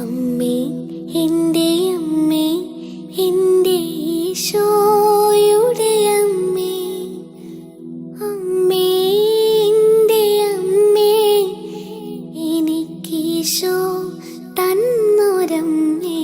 അമ്മേ, എൻ്റെ അമ്മേ, എൻ്റെ ഈശോയുടെ അമ്മേ, അമ്മേ, എൻ്റെ അമ്മേ, എനിക്കീശോ തന്നൊരമ്മേ.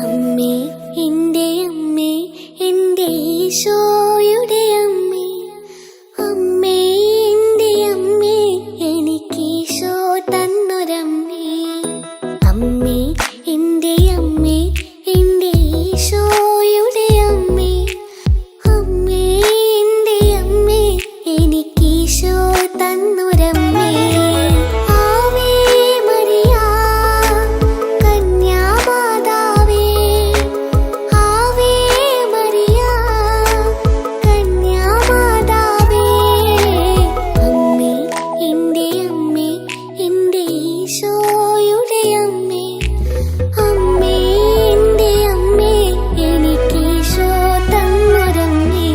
അമ്മേ, എൻ്റെ അമ്മേ, എൻ്റെ ഈശോയുടെ അമ്മേ, അമ്മേ, എൻ്റെ അമ്മേ, എനിക്കീശോ തന്നൊരമ്മേ. അമ്മേ, എൻ്റെ അമ്മേ, എൻ്റെ ഈശോയുടെ അമ്മേ, അമ്മേ, എൻ്റെ അമ്മേ, എനിക്കീശോ തന്നൊരമ്മേ. ആവേ മരിയ, കന്യാമാതാവേ, ആവേ മരിയ, കന്യാമാതാവേ, അമ്മേ, എൻ്റെ അമ്മേ, എൻ്റെ ഈശോയുടെ അമ്മേ, അമ്മേ, എൻ്റെ അമ്മേ, എനിക്കീശോ തന്നൊരമ്മേ.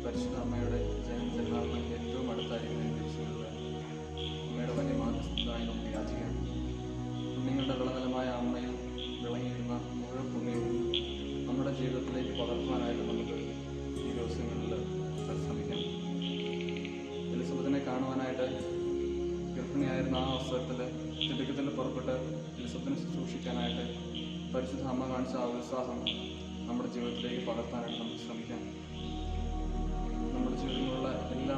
പരിശുദ്ധ അമ്മയുടെ ജന്മനാളിന് ഏറ്റവും അടുത്തായിരിക്കുന്ന ഈ ദിവസങ്ങളിൽ അമ്മയുടെ വലിയ മാധ്യസ്ഥമായി നമുക്ക് യാചിക്കാം. പുണ്യങ്ങളുടെ വിളനിലമായ അമ്മയിൽ വിളങ്ങിയിരുന്ന ഓരോ പുണ്യവും നമ്മുടെ ജീവിതത്തിലേക്ക് പകർത്താനായിട്ട് നമുക്ക് ഈ ദിവസങ്ങളിൽ പരിശ്രമിക്കാം. എലിസബത്തിനെ കാണുവാനായിട്ട് ഗർഭിണിയായിരുന്ന ആ അവസരത്തിൽ തിടുക്കത്തിൽ പുറപ്പെട്ട് എലിസബത്തിനെ ശുശ്രൂഷിക്കാനായിട്ട് പരിശുദ്ധ അമ്മ കാണിച്ച ആ ഉത്സാഹം നമ്മുടെ ജീവിതത്തിലേക്ക് പകർത്താനായിട്ട് നമുക്ക് ശ്രമിക്കാം. നമ്മുടെ ജീവിതത്തിലുള്ള എല്ലാ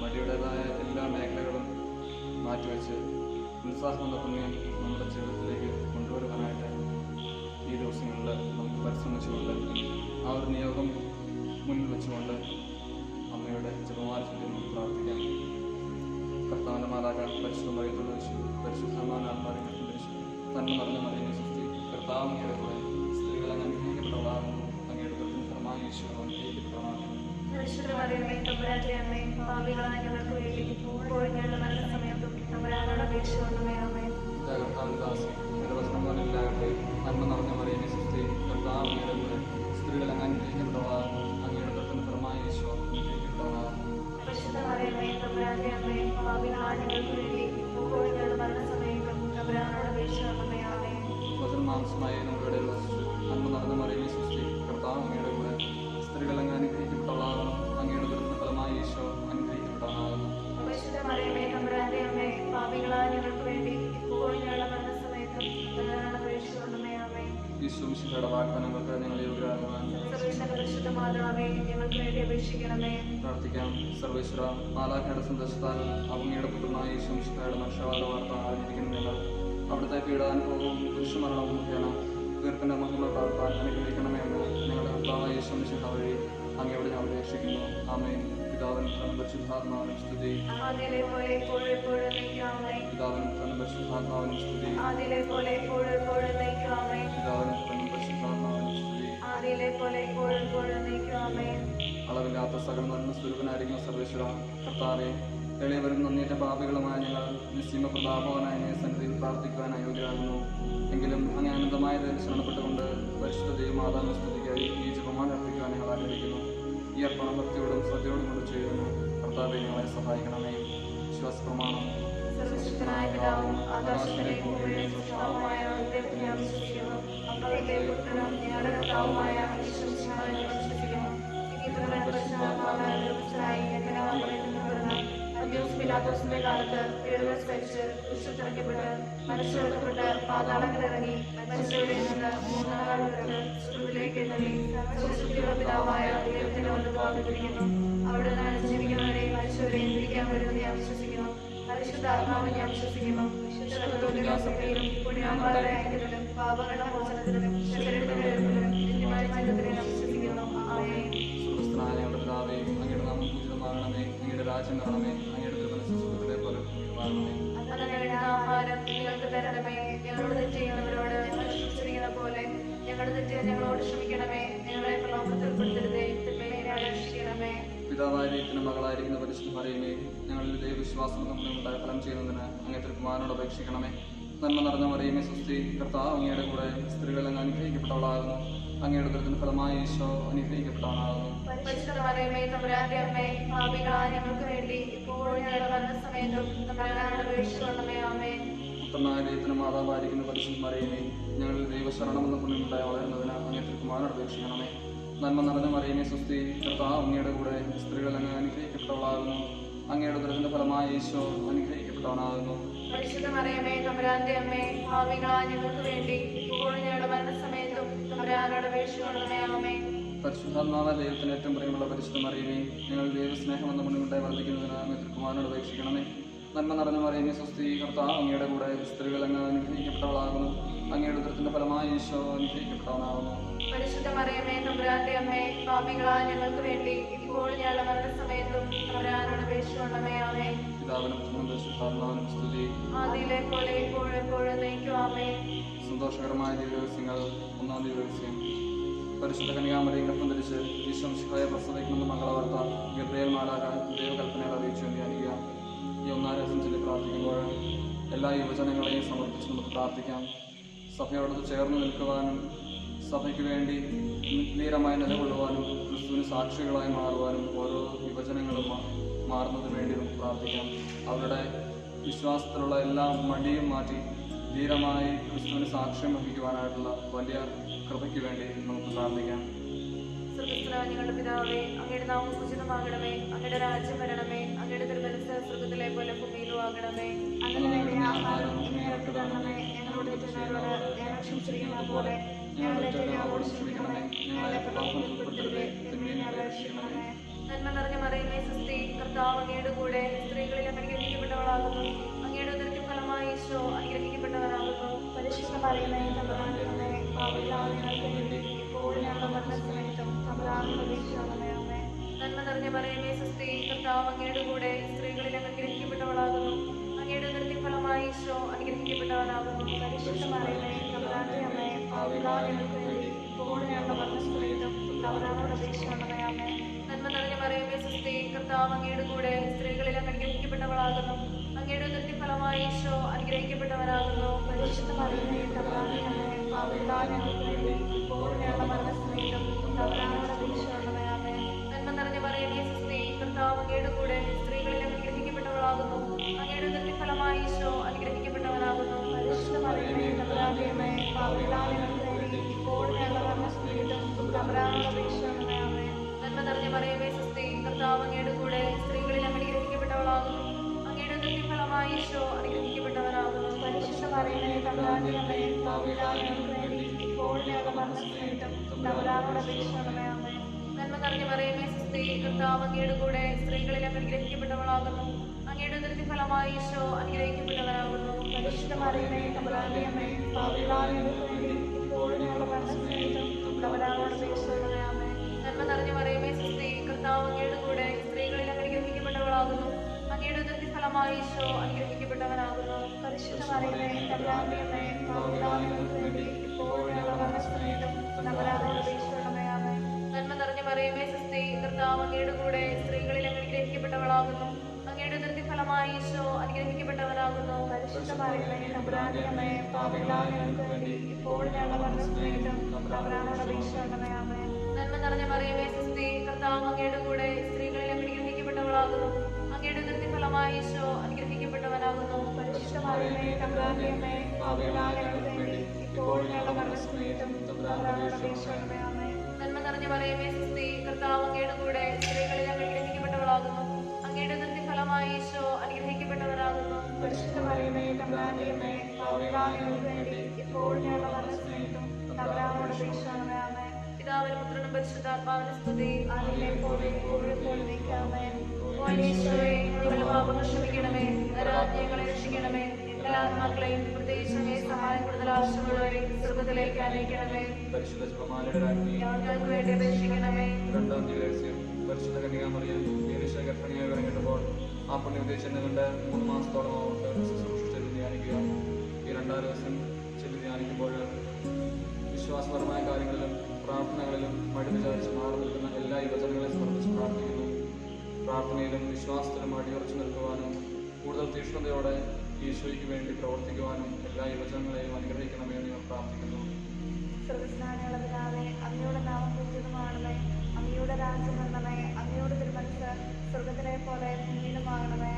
മടിയുടേതായ എല്ലാ മേഖലകളും മാറ്റിവെച്ച് ഉത്സാഹം എന്ന പുണ്യം നമ്മുടെ ജീവിതത്തിലേക്ക് കൊണ്ടുവരുവാനായിട്ട് ഈ ദിവസങ്ങളിൽ നമുക്ക് പരിശ്രമിച്ചുകൊണ്ട് ആ ഒരു നിയോഗം മുന്നിൽ വെച്ചുകൊണ്ട് അമ്മയുടെ ജപമാല ചൊല്ലി നമുക്ക് പ്രാർത്ഥിക്കാം. കർത്താവിൻ്റെ മാതാക്കൾ പരിശുദ്ധ മറിയത്തോട് വെച്ചു പരിശുദ്ധമാനാത്മാരെ ധരിച്ചു തന്നെ നിറഞ്ഞ മറിയുന്ന സൃഷ്ടി കർത്താവ് അങ്ങയുടെ കൂടെ സ്ത്രീകൾ അങ്ങ് അനുഗ്രഹിക്കപ്പെട്ടവളാകുന്നു. അങ്ങയുടെ ദുരിതം ഫലമായി ഈശോ അനുഗ്രഹിക്കപ്പെട്ടവളാകുന്നു. നന്മ നിറഞ്ഞ മറിയുന്ന സൃഷ്ടി കർത്താവ് അങ്ങയുടെ കൂടെ സ്ത്രീകൾ അങ്ങ് അനുഗ്രഹിക്കപ്പെട്ടവളാകുന്നു. അങ്ങയുടെ ദുരിതം ഫലമായി ഈശോ അനുഗ്രഹിക്കപ്പെട്ടവളാകുന്നു. വചനമാംസമായ നമ്മുടെ ഇടയിൽ വസിച്ചു നന്മ നടന്ന മറിയുന്ന സൃഷ്ടി കർത്താവ് അങ്ങയുടെ കൂടെ സ്ത്രീകൾ അങ്ങ് അനുഗ്രഹിക്കപ്പെട്ടവളാകുന്നു. അങ്ങയുടെ ദുരിതം ഫലമായി ഈശോ അനുഗ്രഹിക്കപ്പെട്ടവളാകുന്നു. ഈശോ മിശിഹായുടെ വാഗ്ദാനങ്ങൾക്ക് ഞങ്ങൾ യോഗ്യരാകുവാൻ പ്രാർത്ഥിക്കാം. സർവേശ്വര മാലാഖയുടെ സന്ദേശത്താൽ അങ്ങയുടെ പുത്രനായ ഈശോ മിശിഹായുടെ മനുഷ്യവാദ വാർത്ത അറിഞ്ഞിരിക്കുന്ന ഞങ്ങൾ അവിടുത്തെ പീഡാനുഭവവും കുരിശുമരണവും മുഖേന ഉയർപ്പിന്റെ മഹിമ പ്രാർത്ഥന അനുഗ്രഹിക്കണമേ എന്ന് ഞങ്ങളുടെ കർത്താവായ യേശു മിശിഹ വഴി അങ്ങയോട് ഞാൻ അപേക്ഷിക്കുന്നു. ആമേൻ. പിതാവിനും പുത്രനും പരിശുദ്ധാത്മാവിനും സ്തുതി. പിതാവിനും പുത്രനും പരിശുദ്ധാത്മാവിനും സ്തുതി. പിതാവിനും പുത്രനും പരിശുദ്ധാത്മാവിനും സ്തുതി. അളവില്ലാത്ത സകല നന്മ സ്വരൂപനായിരിക്കുന്ന സർവേശ്വര കർത്താവേ, എളിയവരും നന്ദിയേറ്റ പാപികളുമായ ഞങ്ങൾ നിസ്സീമ പ്രതാപവാനായ സന്നിധിയിൽ പ്രാർത്ഥിക്കുവാൻ അയോഗ്യരാകുന്നു. എങ്കിലും അങ്ങ് അനന്തമായ ശരണപ്പെട്ടുകൊണ്ട് പരിശുദ്ധ ദൈവമാതാവിനെ സ്തുതിക്കായി ഈ ജപമാല അർപ്പിക്കുവാൻ ഞങ്ങൾ ആഗ്രഹിക്കുന്നു. ഈ അർപ്പണം ഭക്തിയോടും ശ്രദ്ധയോടും കൊണ്ട് ചെയ്യുന്നു. കർത്താവെ, ഞങ്ങളെ സഹായിക്കണമേ. വിശ്വാസ പ്രമാണം. പിലാത്തോസിന്റെ കാലത്ത് പീഡകൾ സഹിച്ച് കുരിശിറക്കപ്പെട്ട് മരിച്ചെടുക്കപ്പെട്ട് പാതാളങ്ങളിറങ്ങി മരിച്ചവരിൽ നിന്ന് മൂന്നാം നാൾ സ്വർഗ്ഗത്തിലേക്ക് എഴുന്നള്ളി സർവ്വശക്തിയുള്ള പിതാവായ ദൈവത്തിന്റെ വലതുഭാഗത്ത് ഇരിക്കുന്നു. അവിടെ നിന്ന് ജീവിക്കുന്നവരെയും മരിച്ചവരെയും വിളിക്കാൻ വരുമെന്ന് ഞാൻ വിശ്വസിക്കുന്നു. പരിശുദ്ധാത്മാവിൽ ഞാൻ വിശ്വസിക്കുന്നു. കത്തോലിക്കാ സഭയിലും പുണ്യാത്മാക്കളുടെ ഐക്യത്തിലും പാപങ്ങളുടെ മോചനത്തിലും ശരീരത്തിന്റെ ഉയർപ്പിലും നിത്യമായ ജീവിതത്തിലും ഞാൻ വിശ്വസിക്കുന്നു. ആമേൻ. സ്വർഗ്ഗസ്ഥനായ ഞങ്ങളുടെ പിതാവേ, അങ്ങയുടെ നാമം പൂജിതമാകണമേ, അങ്ങയുടെ രാജ്യം വരണമേ, അങ്ങയുടെ തിരുമനസ്സ് സ്വർഗ്ഗത്തിലെ പോലെ ഭൂമിയിലുമാകണമേ. അന്നു വേണ്ടുന്ന ആഹാരം ഞങ്ങൾക്ക് തരണമേ. ഞങ്ങളോട് തെറ്റ് ചെയ്യുന്നവരോട് ഞങ്ങൾ ക്ഷമിച്ചിരിക്കുന്ന പോലെ ഞങ്ങളുടെ തെറ്റുകൾ ഞങ്ങളോട് ക്ഷമിക്കണമേ. ഞങ്ങളെ പ്രലോഭനത്തിൽ ഉൾപ്പെടുത്തരുതേ, തിന്മയെ രക്ഷിക്കണമേ. പിതാവായ ദൈവത്തിന്റെ മകളായിരിക്കുന്ന പരിശുദ്ധ മറിയമേ, ഞങ്ങളിൽ ദൈവവിശ്വാസം നമ്മളുണ്ടായ ഫലം ചെയ്യുന്നതിന് അങ്ങേ തിരുക്കുമാരനോട് അപേക്ഷിക്കണമേ. നന്മ നിറഞ്ഞ മറിയമേ സ്വസ്തി, കർത്താവ് അങ്ങയുടെ കൂടെ സ്ത്രീകൾ അങ്ങ് അനുഗ്രഹിക്കപ്പെട്ടവളാകുന്നു. അങ്ങയുടെ ഉദരത്തിന് ഫലമായ ഈശോ അനുഗ്രഹിക്കപ്പെട്ടവനാകുന്നു. പരിശുദ്ധ മറിയമേ, തമ്പുരാന്റെ അമ്മേ, പാപികളായ ഞങ്ങൾക്ക് വേണ്ടി ഇപ്പോഴും ഞങ്ങളുടെ മരണസമയത്തും തമ്പുരാനോട് അപേക്ഷിച്ചുകൊള്ളണമേ. ആമേൻ. പുത്രനായ ദൈവത്തിന് മാതാവായിരിക്കുന്ന പരിശുദ്ധ മറിയമേ, ഞങ്ങളിൽ ദൈവശരണം എന്ന പുണ്യമുണ്ടായി വളരുന്നതിന് അങ്ങേ തിരുക്കുമാരനോട് അപേക്ഷിക്കണമേ. നന്മ നിറഞ്ഞ മറിയമേ സ്വസ്തി, കർത്താവ് അങ്ങയുടെ കൂടെ സ്ത്രീകൾ അങ്ങ് അനുഗ്രഹിക്കപ്പെട്ടവളാകുന്നു. അങ്ങയുടെ ഉദരത്തിന്റെ ഫലമായ ഈശോ അനുഗ്രഹിക്കപ്പെട്ടവനാകുന്നു. പരിശുദ്ധ മറിയമേ, തമ്പുരാന്റെ അമ്മേ, പാപികളായ ഞങ്ങൾക്ക് വേണ്ടി ഇപ്പോഴും ഞങ്ങളുടെ മരണസമയത്തും തമ്പുരാനോട് അപേക്ഷിച്ചുകൊള്ളണമേ. ആമേൻ. പരിശുദ്ധാത്മാവ ദൈവത്തിന് ഏറ്റവും പ്രിയമുള്ള പരിശുദ്ധ മറിയമേ, ഞങ്ങൾ ദൈവസ്നേഹം എന്ന പുണ്യമുണ്ടായി വർദ്ധിക്കുന്നതിന് അങ്ങ് തിരുക്കുമാരനോട് അപേക്ഷിക്കണമേ. നന്മ നിറഞ്ഞ മറിയമേ സ്വസ്തി, കർത്താവ് അങ്ങയുടെ കൂടെ സ്ത്രീകൾ അങ്ങ് അനുഗ്രഹിക്കപ്പെട്ടവളാകുന്നു. അങ്ങയുടെ ഉദരത്തിന്റെ ഫലമായ ഈശോ അനുഗ്രഹിക്കപ്പെട്ടവനാകുന്നു. പരിശുദ്ധ മറിയമേ, തമ്പുരാന്റെ അമ്മേ, പാപികളായ ഞങ്ങൾക്ക് വേണ്ടി ഇപ്പോഴും ഞങ്ങളുടെ മരണസമയത്തും തമ്പുരാനോട് അപേക്ഷിച്ചുകൊള്ളണമേ. ആമേൻ. പിതാവിനും പുത്രനും പരിശുദ്ധാത്മാവിനും സ്തുതി. ആദിയിലെ പോലെ ഇപ്പോഴും എപ്പോഴും എന്നേക്കും. ആമേൻ. സന്തോഷകരമായ ദിവ്യരഹസ്യങ്ങൾ. ഒന്നാം ദിവ്യരഹസ്യം. പരിശുദ്ധ കന്യാമറിയപ്പം ധരിച്ച് ഈശോ മിശിഹായെ പ്രസവിക്കുന്ന മംഗളവാർത്ത ഗബ്രിയേൽ മാലാഖ ദൈവകൽപ്പനകൾ അറിയിച്ചു ധ്യാനിക്കുക. ഈ ഒന്നാം രഹസ്യം ചൊല്ലി പ്രാർത്ഥിക്കുമ്പോൾ എല്ലാ യുവജനങ്ങളെയും സമർപ്പിച്ച് നമുക്ക് പ്രാർത്ഥിക്കാം. സഭയോടൊത്ത് ചേർന്ന് നിൽക്കുവാനും സഭയ്ക്ക് വേണ്ടി ധീരമായി നിലകൊള്ളുവാനും ക്രിസ്തുവിന് സാക്ഷികളായി മാറുവാനും ഓരോ യുവജനങ്ങളും മാറുന്നതിന് വേണ്ടി നമുക്ക് പ്രാർത്ഥിക്കാം. അവരുടെ വിശ്വാസത്തിലുള്ള എല്ലാ മടിയും മാറ്റി ധീരമായി ക്രിസ്തുവിന് സാക്ഷ്യം വഹിക്കുവാനായിട്ടുള്ള വലിയ കൃപയ്ക്ക് വേണ്ടി നമുക്ക് പ്രാർത്ഥിക്കാം. സ്വർഗ്ഗസ്ഥനായ ഞങ്ങളുടെ പിതാവേ, അങ്ങയുടെ നാമം പൂജിതമാകണമേ. അങ്ങയുടെ രാജ്യം വരണമേ. അങ്ങയുടെ തിരുമനസ്സ് സ്വർഗ്ഗത്തിലെ പോലെ ഭൂമിയിലും ആകണമേ. അങ്ങനെ വേണ്ട ആഹാരം ഞങ്ങൾക്ക് തരണമേ. ഞങ്ങളോട് തെറ്റുന്നവരോട് ഞങ്ങൾ ക്ഷമിച്ചിരിക്കുന്ന പോലെ ഞങ്ങളുടെ തെറ്റുകളോട് ക്ഷമിക്കണമേ. ഞങ്ങളെ പ്രലോഭനത്തിൽ ഉൾപ്പെടുത്തരുതേ, തിന്മയിൽ നിന്ന് ഞങ്ങളെ രക്ഷിക്കണമേ. നന്മ നിറഞ്ഞ മറിയമേ സ്വസ്തി, കർത്താവ് അങ്ങയുടെ കൂടെ സ്ത്രീകളിൽ അനുഗ്രഹിക്കപ്പെട്ടവളാകുന്നു. അങ്ങയുടെ ഉദരത്തിൻ ഫലമായ ഈശോ അനുഗ്രഹിക്കപ്പെട്ടവനാകുന്നു. പരിശുദ്ധ മറിയമേ, തമ്പുരാന്റെ അമ്മേ, പാപികളായ ഞങ്ങൾക്ക് വേണ്ടി ഇപ്പോഴും ഞങ്ങളുടെ മരണസമയത്തും തമ്പുരാനോട് അപേക്ഷിച്ചുകൊള്ളണമേ. ആമേൻ. നന്മ നിറഞ്ഞ മറിയമേ സ്വസ്തി, കർത്താവ് അങ്ങയുടെ കൂടെ സ്ത്രീകളിൽ അനുഗ്രഹിക്കപ്പെട്ടവളാകുന്നു. അങ്ങയുടെ ഉദരത്തിൻ ഫലമായ ഈശോ അനുഗ്രഹിക്കപ്പെട്ടവനാകുന്നു. പരിശുദ്ധ മറിയമേ, തമ്പുരാന്റെ അമ്മേ, പാപികളായ ഞങ്ങൾക്ക് വേണ്ടി ഇപ്പോഴും ഞങ്ങളുടെ മരണസമയത്തും തമ്പുരാനോട് അപേക്ഷിച്ചുകൊള്ളണമേ. ആമേൻ. നന്മ നിറഞ്ഞ മറിയമേ സ്വസ്തി, കർത്താവ് അങ്ങയുടെ കൂടെ സ്ത്രീകളിൽ അനുഗ്രഹിക്കപ്പെട്ടവളാകുന്നു. അങ്ങയുടെ ഉദരത്തിൻ ഫലമായ ഈശോ അനുഗ്രഹിക്കപ്പെട്ടവനാകുന്നു. പരിശുദ്ധ മറിയമേ, തമ്പുരാന്റെ അമ്മേ, പാപികളായ ഞങ്ങൾക്ക് വേണ്ടി ഇപ്പോഴും ഞങ്ങളുടെ മരണസമയത്തും തമ്പുരാനോട് അപേക്ഷിച്ചുകൊള്ളണമേ. ആമേൻ. നന്മ നിറഞ്ഞ മറിയമേ സ്വസ്തി, കർത്താവ് അങ്ങയുടെ കൂടെ സ്ത്രീകളിൽ അനുഗ്രഹിക്കപ്പെട്ടവളാകുന്നു. അങ്ങയുടെ ഉദരത്തിൻ ഫലമായ ഈശോ അനുഗ്രഹിക്കപ്പെട്ടവനാകുന്നു. പരിശുദ്ധ മറിയമേ, തമ്പുരാന്റെ അമ്മേ, പാപികളായ ഞങ്ങൾക്ക് വേണ്ടി ഇപ്പോഴും ഞങ്ങളുടെ മരണസമയത്തും തമ്പുരാനോട് അപേക്ഷിച്ചുകൊള്ളണമേ. ആമേൻ. നന്മ നിറഞ്ഞ മറിയമേ സ്വസ്തി, കർത്താവ് അങ്ങയുടെ കൂടെ സ്ത്രീകളിൽ അനുഗ്രഹിക്കപ്പെട്ടവളാകുന്നു. അങ്ങയുടെ ഉദരത്തിൻ ഫലമായ ഈശോ അനുഗ്രഹിക്കപ്പെട്ടവനാകുന്നു. പരിശുദ്ധ മറിയമേ, തമ്പുരാന്റെ അമ്മേ, പാപികളായ ഞങ്ങൾക്ക് വേണ്ടി ഇപ്പോഴും ഞങ്ങളുടെ മരണസമയത്തും തമ്പുരാനോട് അപേക്ഷിച്ചുകൊള്ളണമേ. ആമേൻ. നന്മ നിറഞ്ഞ മറിയമേ സ്വസ്തി, കർത്താവ് അങ്ങയുടെ കൂടെ സ്ത്രീകളിൽ അനുഗ്രഹിക്കപ്പെട്ടവളാകുന്നു. അങ്ങയുടെ ഉദരത്തിൻ ഫലമായ ഈശോ അനുഗ്രഹിക്കപ്പെട്ടവനാകുന്നു. പരിശുദ്ധ മറിയമേ, തമ്പുരാന്റെ അമ്മേ, പാപികളായ ഞങ്ങൾക്ക് വേണ്ടി ഇപ്പോഴും ഞങ്ങളുടെ മരണസമയത്തും തമ്പുരാനോട് അപേക്ഷിച്ചുകൊള്ളണമേ. ആമേൻ. നന്മ നിറഞ്ഞ മറിയമേ സ്വസ്തി, കർത്താവ് അങ്ങയുടെ കൂടെ സ്ത്രീകളിൽ അനുഗ്രഹിക്കപ്പെട്ടവളാകുന്നു. അങ്ങയുടെ ഉദരത്തിൻ ഫലമായ ഈശോ അനുഗ്രഹിക്കപ്പെട്ടവനാകുന്നു. പരിശുദ്ധ മറിയമേ, തമ്പുരാന്റെ അമ്മേ, പാപികളായ ഞങ്ങൾക്ക് വേണ്ടി ഇപ്പോഴും ഞങ്ങളുടെ മരണസമയത്തും തമ്പുരാനോട് അപേക്ഷിച്ചുകൊള്ളണമേ. ആമേൻ. നന്മ നിറഞ്ഞ മറിയമേ സ്വസ്തി, കർത്താവ് അങ്ങയുടെ കൂടെ സ്ത്രീകളിൽ അനുഗ്രഹിക്കപ്പെട്ടവളാകുന്നു. അങ്ങയുടെ ഉദരത്തിൻ ഫലമായ ഈശോ അനുഗ്രഹിക്കപ്പെട്ടവനാകുന്നു. പരിശുദ്ധ മറിയമേ, തമ്പുരാന്റെ അമ്മേ, പാപികളായ ഞങ്ങൾക്ക് വേണ്ടി ഇപ്പോഴും ഞങ്ങളുടെ മരണസമയത്തും തമ്പുരാനോട് അപേക്ഷിച്ചുകൊള്ളണമേ. ആമേൻ. നന്മ നിറഞ്ഞ മറിയമേ സ്വസ്തി, കർത്താവ് അങ്ങയുടെ കൂടെ സ്ത്രീകളിൽ അനുഗ്രഹിക്കപ്പെട്ടവളാകുന്നു. അങ്ങയുടെ ഉദരത്തിൻ ഫലമായ ഈശോ അനുഗ്രഹിക്കപ്പെട്ടവനാകുന്നു. പരിശുദ്ധ മറിയമേ, തമ്പുരാന്റെ അമ്മേ, പാപികളായ ഞങ്ങൾക്ക് വേണ്ടി ഇപ്പോഴും ഞങ്ങളുടെ മരണസമയത്തും തമ്പുരാനോട് അപേക്ഷിച്ചുകൊള്ളണമേ. ആമേൻ. നന്മ നിറഞ്ഞ മറിയമേ സ്വസ്തി, കർത്താവ് അങ്ങയുടെ കൂടെ സ്ത്രീകളിൽ അനുഗ്രഹിക്കപ്പെട്ടവളാകുന്നു. അങ്ങയുടെ ഉദരത്തിൻ ഫലമായ ഈശോ അനുഗ്രഹിക്കപ്പെട്ടവനാകുന്നു. പരിശുദ്ധ മറിയമേ, തമ്പുരാന്റെ അമ്മേ, പാപികളായ ഞങ്ങൾക്ക് വേണ്ടി ഇപ്പോഴും ഞങ്ങളുടെ മരണസമയത്തും തമ്പുരാനോട് അപേക്ഷിച്ചുകൊള്ളണമേ. ആമേൻ. പിതാവിനും പുത്രനും പരിശുദ്ധാത്മാവിനും സ്തുതി. ആദിയിലെ പോലെ ഇപ്പോഴും എന്നേക്കും. ആമേൻ. ഓ ഈശോയെ, ഞങ്ങളുടെ പാപങ്ങൾ ക്ഷമിക്കണമേ. ഞങ്ങളെ രക്ഷിക്കണമേ. എല്ലാ ആത്മാക്കളെയും പ്രത്യേകിച്ച് അങ്ങേ സഹായം കൂടുതൽ ആവശ്യമുള്ളവരെ സ്വർഗ്ഗത്തിലേക്ക് അനയിക്കണമേ. പരിശുദ്ധ ജപമാലയുടെ രാജ്ഞി, ഞങ്ങൾക്ക് വേണ്ടി അപേക്ഷിക്കണമേ. രണ്ടാം ദിവസം പരിശുദ്ധ കന്യകാമറിയം ഗർഭിണിയായി ഇറങ്ങിയപ്പോൾ ആ പുണ്യോദ്ദേശം കൊണ്ട് 3 മാസത്തോളം അവർക്ക് ശുശ്രൂഷ ചെയ്ത് ധ്യാനിക്കുക. ഈ 2-ാം ദിവസം ചെയ്ത് ധ്യാനിക്കുമ്പോൾ വിശ്വാസപരമായ കാര്യങ്ങളിലും പ്രാർത്ഥനകളിലും മടി വിചാരിച്ച് മാറി നിൽക്കുന്ന എല്ലാ യുവജനങ്ങളെ സമർപ്പിച്ച് പ്രാർത്ഥിക്കുന്നു. പ്രാർത്ഥനയിലും വിശ്വാസത്തിലും അടിയുറച്ചു നിൽക്കുവാനും കൂടുതൽ തീക്ഷ്ണതയോടെ ഈശോയ്ക്ക് വേണ്ടി പ്രവർത്തിക്കുവാനും എല്ലാ യുവജനങ്ങളെയും അനുഗ്രഹിക്കണമേ എന്ന് ഞാൻ പ്രാർത്ഥിക്കുന്നു. സർവ്വസ്നാനിയുള്ള പിതാവേ, അങ്ങയുടെ നാമം പൂജിതമാകണമേ. അങ്ങയുടെ രാജ്യം വരണമേ. അങ്ങയുടെ തിരുമനസ്സ് സ്വർഗ്ഗത്തിലെ പോലെ ഭൂമിയിലുമാകണമേ.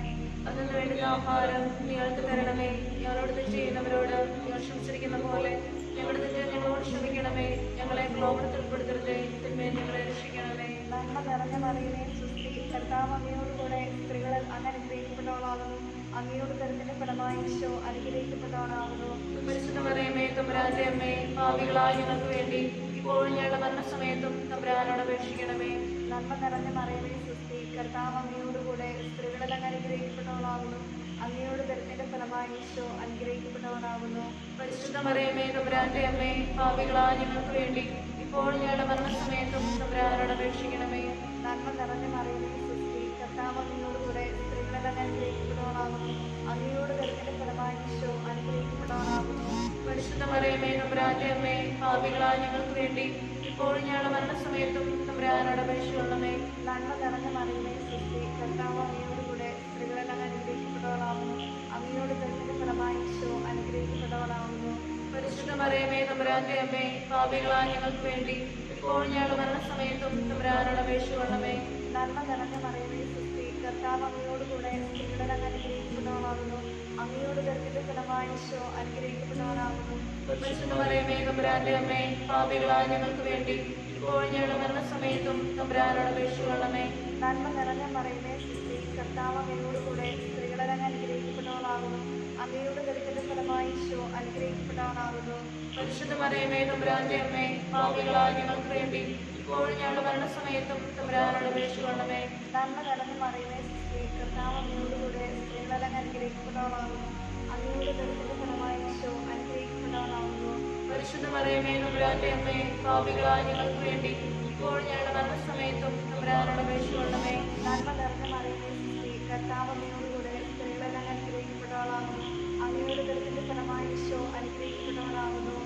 അതിനു വേണ്ടുന്ന ആഹാരം ഞങ്ങൾക്ക് തരണമേ. ഞങ്ങളോട് തെറ്റ് ചെയ്യുന്നവരോട് ഞങ്ങൾ ക്ഷമിച്ചിരിക്കുന്ന പോലെ ഞങ്ങളുടെ തെറ്റ് ഞങ്ങളോട് ക്ഷമിക്കണമേ. ഞങ്ങളെ പ്രലോഭനത്തിൽ ഉൾപ്പെടുത്തരുതേ, തിന്മയിൽ ഞങ്ങളെ രക്ഷിക്കണമേ. നന്മ നിറഞ്ഞ മറിയമേ, സുസ്തി, കർത്താവ് അങ്ങയോടുകൂടെ സ്ത്രീകളിൽ അങ്ങ് അനുഗ്രഹിക്കപ്പെട്ടവളാകുന്നു. അങ്ങയുടെ കരുത്തിന്റെ ഫലമായി ഈശോ അനുഗ്രഹിക്കപ്പെട്ടവനാകുന്നു. പരിശുദ്ധ മറിയമേ, തമ്പുരാന്റെ അമ്മേ, പാപികളായ ഞങ്ങൾക്ക് വേണ്ടി ഇപ്പോഴും ഞങ്ങളുടെ മരണസമയത്തും തമ്പുരാനോട് അപേക്ഷിക്കണമേ. നന്മ നിറഞ്ഞ മറിയമേ, സുസ്തി, കർത്താവ് അങ്ങയോടുകൂടെ സ്ത്രീകളിൽ അങ്ങ് അനുഗ്രഹിക്കപ്പെട്ടവളാകുന്നു. അങ്ങയുടെ കരുത്തിന്റെ ഫലമായി ഈശോ അനുഗ്രഹിക്കപ്പെട്ടവനാകുന്നു. പരിശുദ്ധ മറിയമേ, തമ്പുരാന്റെ അമ്മേ, പാപികളായ ഞങ്ങൾക്ക് വേണ്ടി ഇപ്പോഴും ഞങ്ങളുടെ മരണസമയത്തും തമ്പുരാനോട് അപേക്ഷിക്കണമേ. നന്മ നിറഞ്ഞ മറിയമേ, സുസ്തി, കർത്താവ് അങ്ങയോടുകൂടെ സ്ത്രീകളിൽ അങ്ങ് അനുഗ്രഹിക്കപ്പെട്ടവളാകുന്നു. അങ്ങയുടെ കരുത്തിന്റെ ഫലമായി ഈശോ അനുഗ്രഹിക്കപ്പെട്ടവനാകുന്നു. പരിശുദ്ധ മറിയമേ, തമ്പുരാന്റെ അമ്മേ, പാപികളായ ഞങ്ങൾക്ക് വേണ്ടി ഇപ്പോഴും ഞങ്ങളുടെ മരണസമയത്തും തമ്പുരാനോട് അപേക്ഷിക്കണമേ. നന്മ നിറഞ്ഞ മറിയമേ, സുസ്തി, കർത്താവ് അങ്ങയോടുകൂടെ സ്ത്രീകളിൽ അങ്ങ് അനുഗ്രഹിക്കപ്പെട്ടവളാകുന്നു. അങ്ങയുടെ കരുത്തിന്റെ ഫലമായി ഈശോ അനുഗ്രഹിക്കപ്പെട്ടവളാകുന്നു. പരിശുദ്ധ മറിയമേ, തമ്പുരാന്റെ അമ്മേ, പാപികളായ ഞങ്ങൾക്ക് വേണ്ടി ഇപ്പോഴും ഞങ്ങളുടെ മരണസമയത്തും തമ്പുരാനോട് അപേക്ഷിക്കണമേ. നന്മ നിറഞ്ഞ മറിയമേ, സുസ്തി, കർത്താവ് അങ്ങയോടുകൂടെ സ്ത്രീകളിൽ അങ്ങ് അനുഗ്രഹിക്കപ്പെട്ടവളാകുന്നു. അങ്ങയുടെ കരുത്തിന്റെ ഫലമായി ഈശോ അനുഗ്രഹിക്കപ്പെട്ടവനാകുന്നു. പരിശുദ്ധ മറിയമേ, തമ്പുരാന്റെ അമ്മേ, പാപികളായ ഞങ്ങൾക്ക് വേണ്ടി ഇപ്പോഴും ഞങ്ങളുടെ മരണസമയത്തും തമ്പുരാനോട് അപേക്ഷിക്കണമേ. നന്മ നിറഞ്ഞ മറിയമേ, സുസ്തി, കർത്താവ് അങ്ങയോടുകൂടെ സ്ത്രീകളിൽ അങ്ങ് അനുഗ്രഹിക്കപ്പെട്ടവളാകുന്നു. അങ്ങയുടെ കരുത്തിന്റെ ഫലമായി ഈശോ അനുഗ്രഹിക്കപ്പെട്ടവനാകുന്നു. പരിശുദ്ധ മറിയമേ, തമ്പുരാന്റെ അമ്മേ, പാപികളായ ഞങ്ങൾക്ക് വേണ്ടി ഇപ്പോഴും ഞങ്ങളുടെ മരണസമയത്തും തമ്പുരാനോട് അപേക്ഷിക്കണമേ. നന്മ നിറഞ്ഞ മറിയമേ, സുസ്തി, കർത്താവ് അങ്ങയോടുകൂടെ സ്ത്രീകളിൽ അങ്ങ് അനുഗ്രഹിക്കപ്പെട്ടവളാകുന്നു. അങ്ങയുടെ കരുത്തിന്റെ ഫലമായി ഈശോ അനുഗ്രഹിക്കപ്പെട്ടവനാകുന്നു. പരിശുദ്ധ മറിയമേ, തമ്പുരാന്റെ അമ്മേ, പാപികളായ ഞങ്ങൾക്ക് വേണ്ടി ഇപ്പോഴും ഞങ്ങളുടെ മരണസമയത്തും തമ്പുരാനോട് അപേക്ഷിക്കണമേ. നന്മ നിറഞ്ഞ മറിയമേ, സുസ്തി, കർത്താവ് അങ്ങയോടുകൂടെ സ്ത്രീകളിൽ അങ്ങ് അനുഗ്രഹിക്കപ്പെട്ടവളാകുന്നു. അങ്ങയുടെ കരുത്തിന്റെ ഫലമായി ഈശോ അനുഗ്രഹിക്കപ്പെട്ടവനാകുന്നു.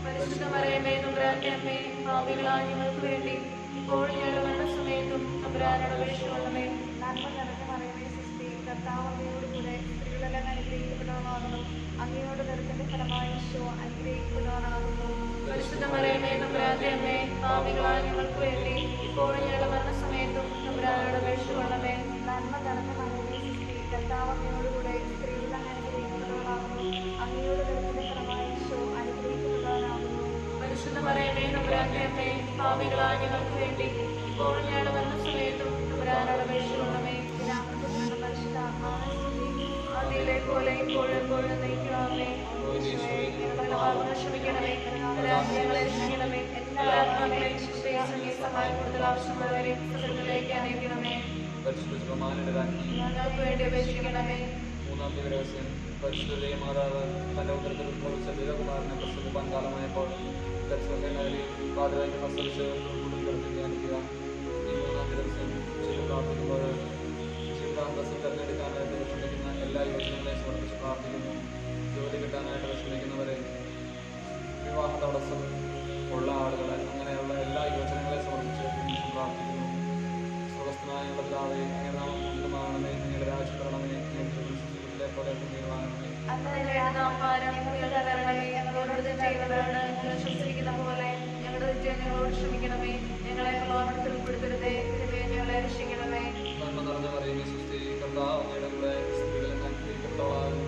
പരിശുദ്ധ മറിയമേ, തമ്പുരാന്റെ അമ്മേ, പാപികളായ ഞങ്ങൾക്ക് വേണ്ടി ഇപ്പോഴും ഞങ്ങളുടെ മരണസമയത്തും തമ്പുരാനോട് അപേക്ഷിക്കണമേ. നന്മ നിറഞ്ഞ മറിയമേ, സുസ്തി, കർത്താവ് അങ്ങയോടുകൂടെ സ്ത്രീകളിൽ അങ്ങ് അനുഗ്രഹിക്കപ്പെട്ടവളാകുന്നു. അങ്ങയുടെ കരുത്തിന്റെ ഫലമായി ഈശോ അനുഗ്രഹിക്കപ്പെട്ടവനാകുന്നു. പരിശുദ്ധ മറിയമേ, തമ്പുരാന്റെ അമ്മേ, പാപികളായ ഞങ്ങൾക്ക് വേണ്ടി ഇപ്പോഴും ഞങ്ങളുടെ മരണസമയത്തും തമ്പുരാനോട് അപേക്ഷിക്കണമേ. നന്മ നിറഞ്ഞ മറിയമേ, സുസ്തി, കർത്താവ് അങ്ങയോടുകൂടെ സ്ത്രീകളിൽ അങ്ങ് അനുഗ്രഹിക്കപ്പെട്ടവളാകുന്നു. അങ്ങയുടെ കരുത്തിന്റെ ഫലമായി ഈശോ അനുഗ്രഹിക്കപ്പെട്ടവനാകുന്നു. പരിശുദ്ധ മറിയമേ, തമ്പുരാന്റെ അമ്മേ, പാപികളായ ഞങ്ങൾക്ക് വേണ്ടി ഇപ്പോഴും ഞങ്ങളുടെ മരണസമയത്തും തമ്പുരാനോട് അപേക്ഷിക്കണമേ. പിതാവിന്റെ പരിശുദ്ധാത്മാവേ, ആദിയിലെ പോലെ ഇപ്പോഴും എപ്പോഴും നയിക്കണമേ. ഞങ്ങളുടെ പാപങ്ങൾ ക്ഷമിക്കണമേ. ഞങ്ങളെ രക്ഷിക്കണമേ. എല്ലാ ആത്മാക്കളെയും ശിക്ഷയെ സഹായം കൂടുതൽ ആവശ്യമുള്ളവരെ സ്വർഗ്ഗത്തിലേക്ക് അനയിക്കണമേ. പരിശുദ്ധ ജപമാലയുടെ രാജ്ഞി, ഞങ്ങൾക്ക് വേണ്ടി അപേക്ഷിക്കണമേ. 3-ാം ദിവസം പരിശുദ്ധ മാതാവ് തന്റെ ഉദരത്തിൽ ഉത്ഭവിച്ച ദേവകുമാരനെ പ്രസവിപ്പാൻ കാലമായപ്പോൾ നഗരിയിൽ പാതിരായ്ക്ക് പ്രസവിച്ച് കുടുംബത്തിൽ ധ്യാനിക്കുക. ഈ 3-ാം ദിവസം ചെയ്ത് പ്രാർത്ഥിക്കുമ്പോൾ ജീവിതാന്തസം തിരഞ്ഞെടുക്കാനായിട്ട് വിഷമിക്കുന്ന എല്ലാ യുവജനങ്ങളെയും സമർപ്പിച്ച് പ്രാർത്ഥിക്കുന്നു. ജോലി കിട്ടാനായിട്ട് വിഷമിക്കുന്നവരെ, വിവാഹ തടസ്സം ഉള്ള ആളുകളെ, അങ്ങനെയുള്ള എല്ലാ യുവജനങ്ങളെ സമർപ്പിച്ച് പ്രാർത്ഥിക്കുന്നു. സ്വർഗ്ഗസ്ഥനായ പിതാവേ, അങ്ങയുടെ നാമം പൂജിതമാകണമേ. അങ്ങയുടെ രാജ്യം വരണമേ. അങ്ങയുടെ പോലെ ഭൂമിയിലുമാകണമേ. അതിന് വേണ്ടുന്ന ആഹാരം ഞങ്ങൾക്ക് തരണമേ. ഞങ്ങളോട് തെറ്റ് ചെയ്യുന്നവരോട് ഞങ്ങൾ ക്ഷമിച്ചിരിക്കുന്ന പോലെ ഞങ്ങളുടെ തെറ്റ് ഞങ്ങളോട് ക്ഷമിക്കണമേ. ഞങ്ങളെ പ്രലോഭനത്തിൽ ഉൾപ്പെടുത്തരുതേ, തിന്മയിൽ ഞങ്ങളെ രക്ഷിക്കണമേ. നന്മ നിറഞ്ഞ മറിയമേ, സുസ്തി, കർത്താവ് അങ്ങയുടെ കൂടെ സ്ത്രീകളിൽ അനുഗ്രഹിക്കപ്പെട്ടവളാകുന്നു.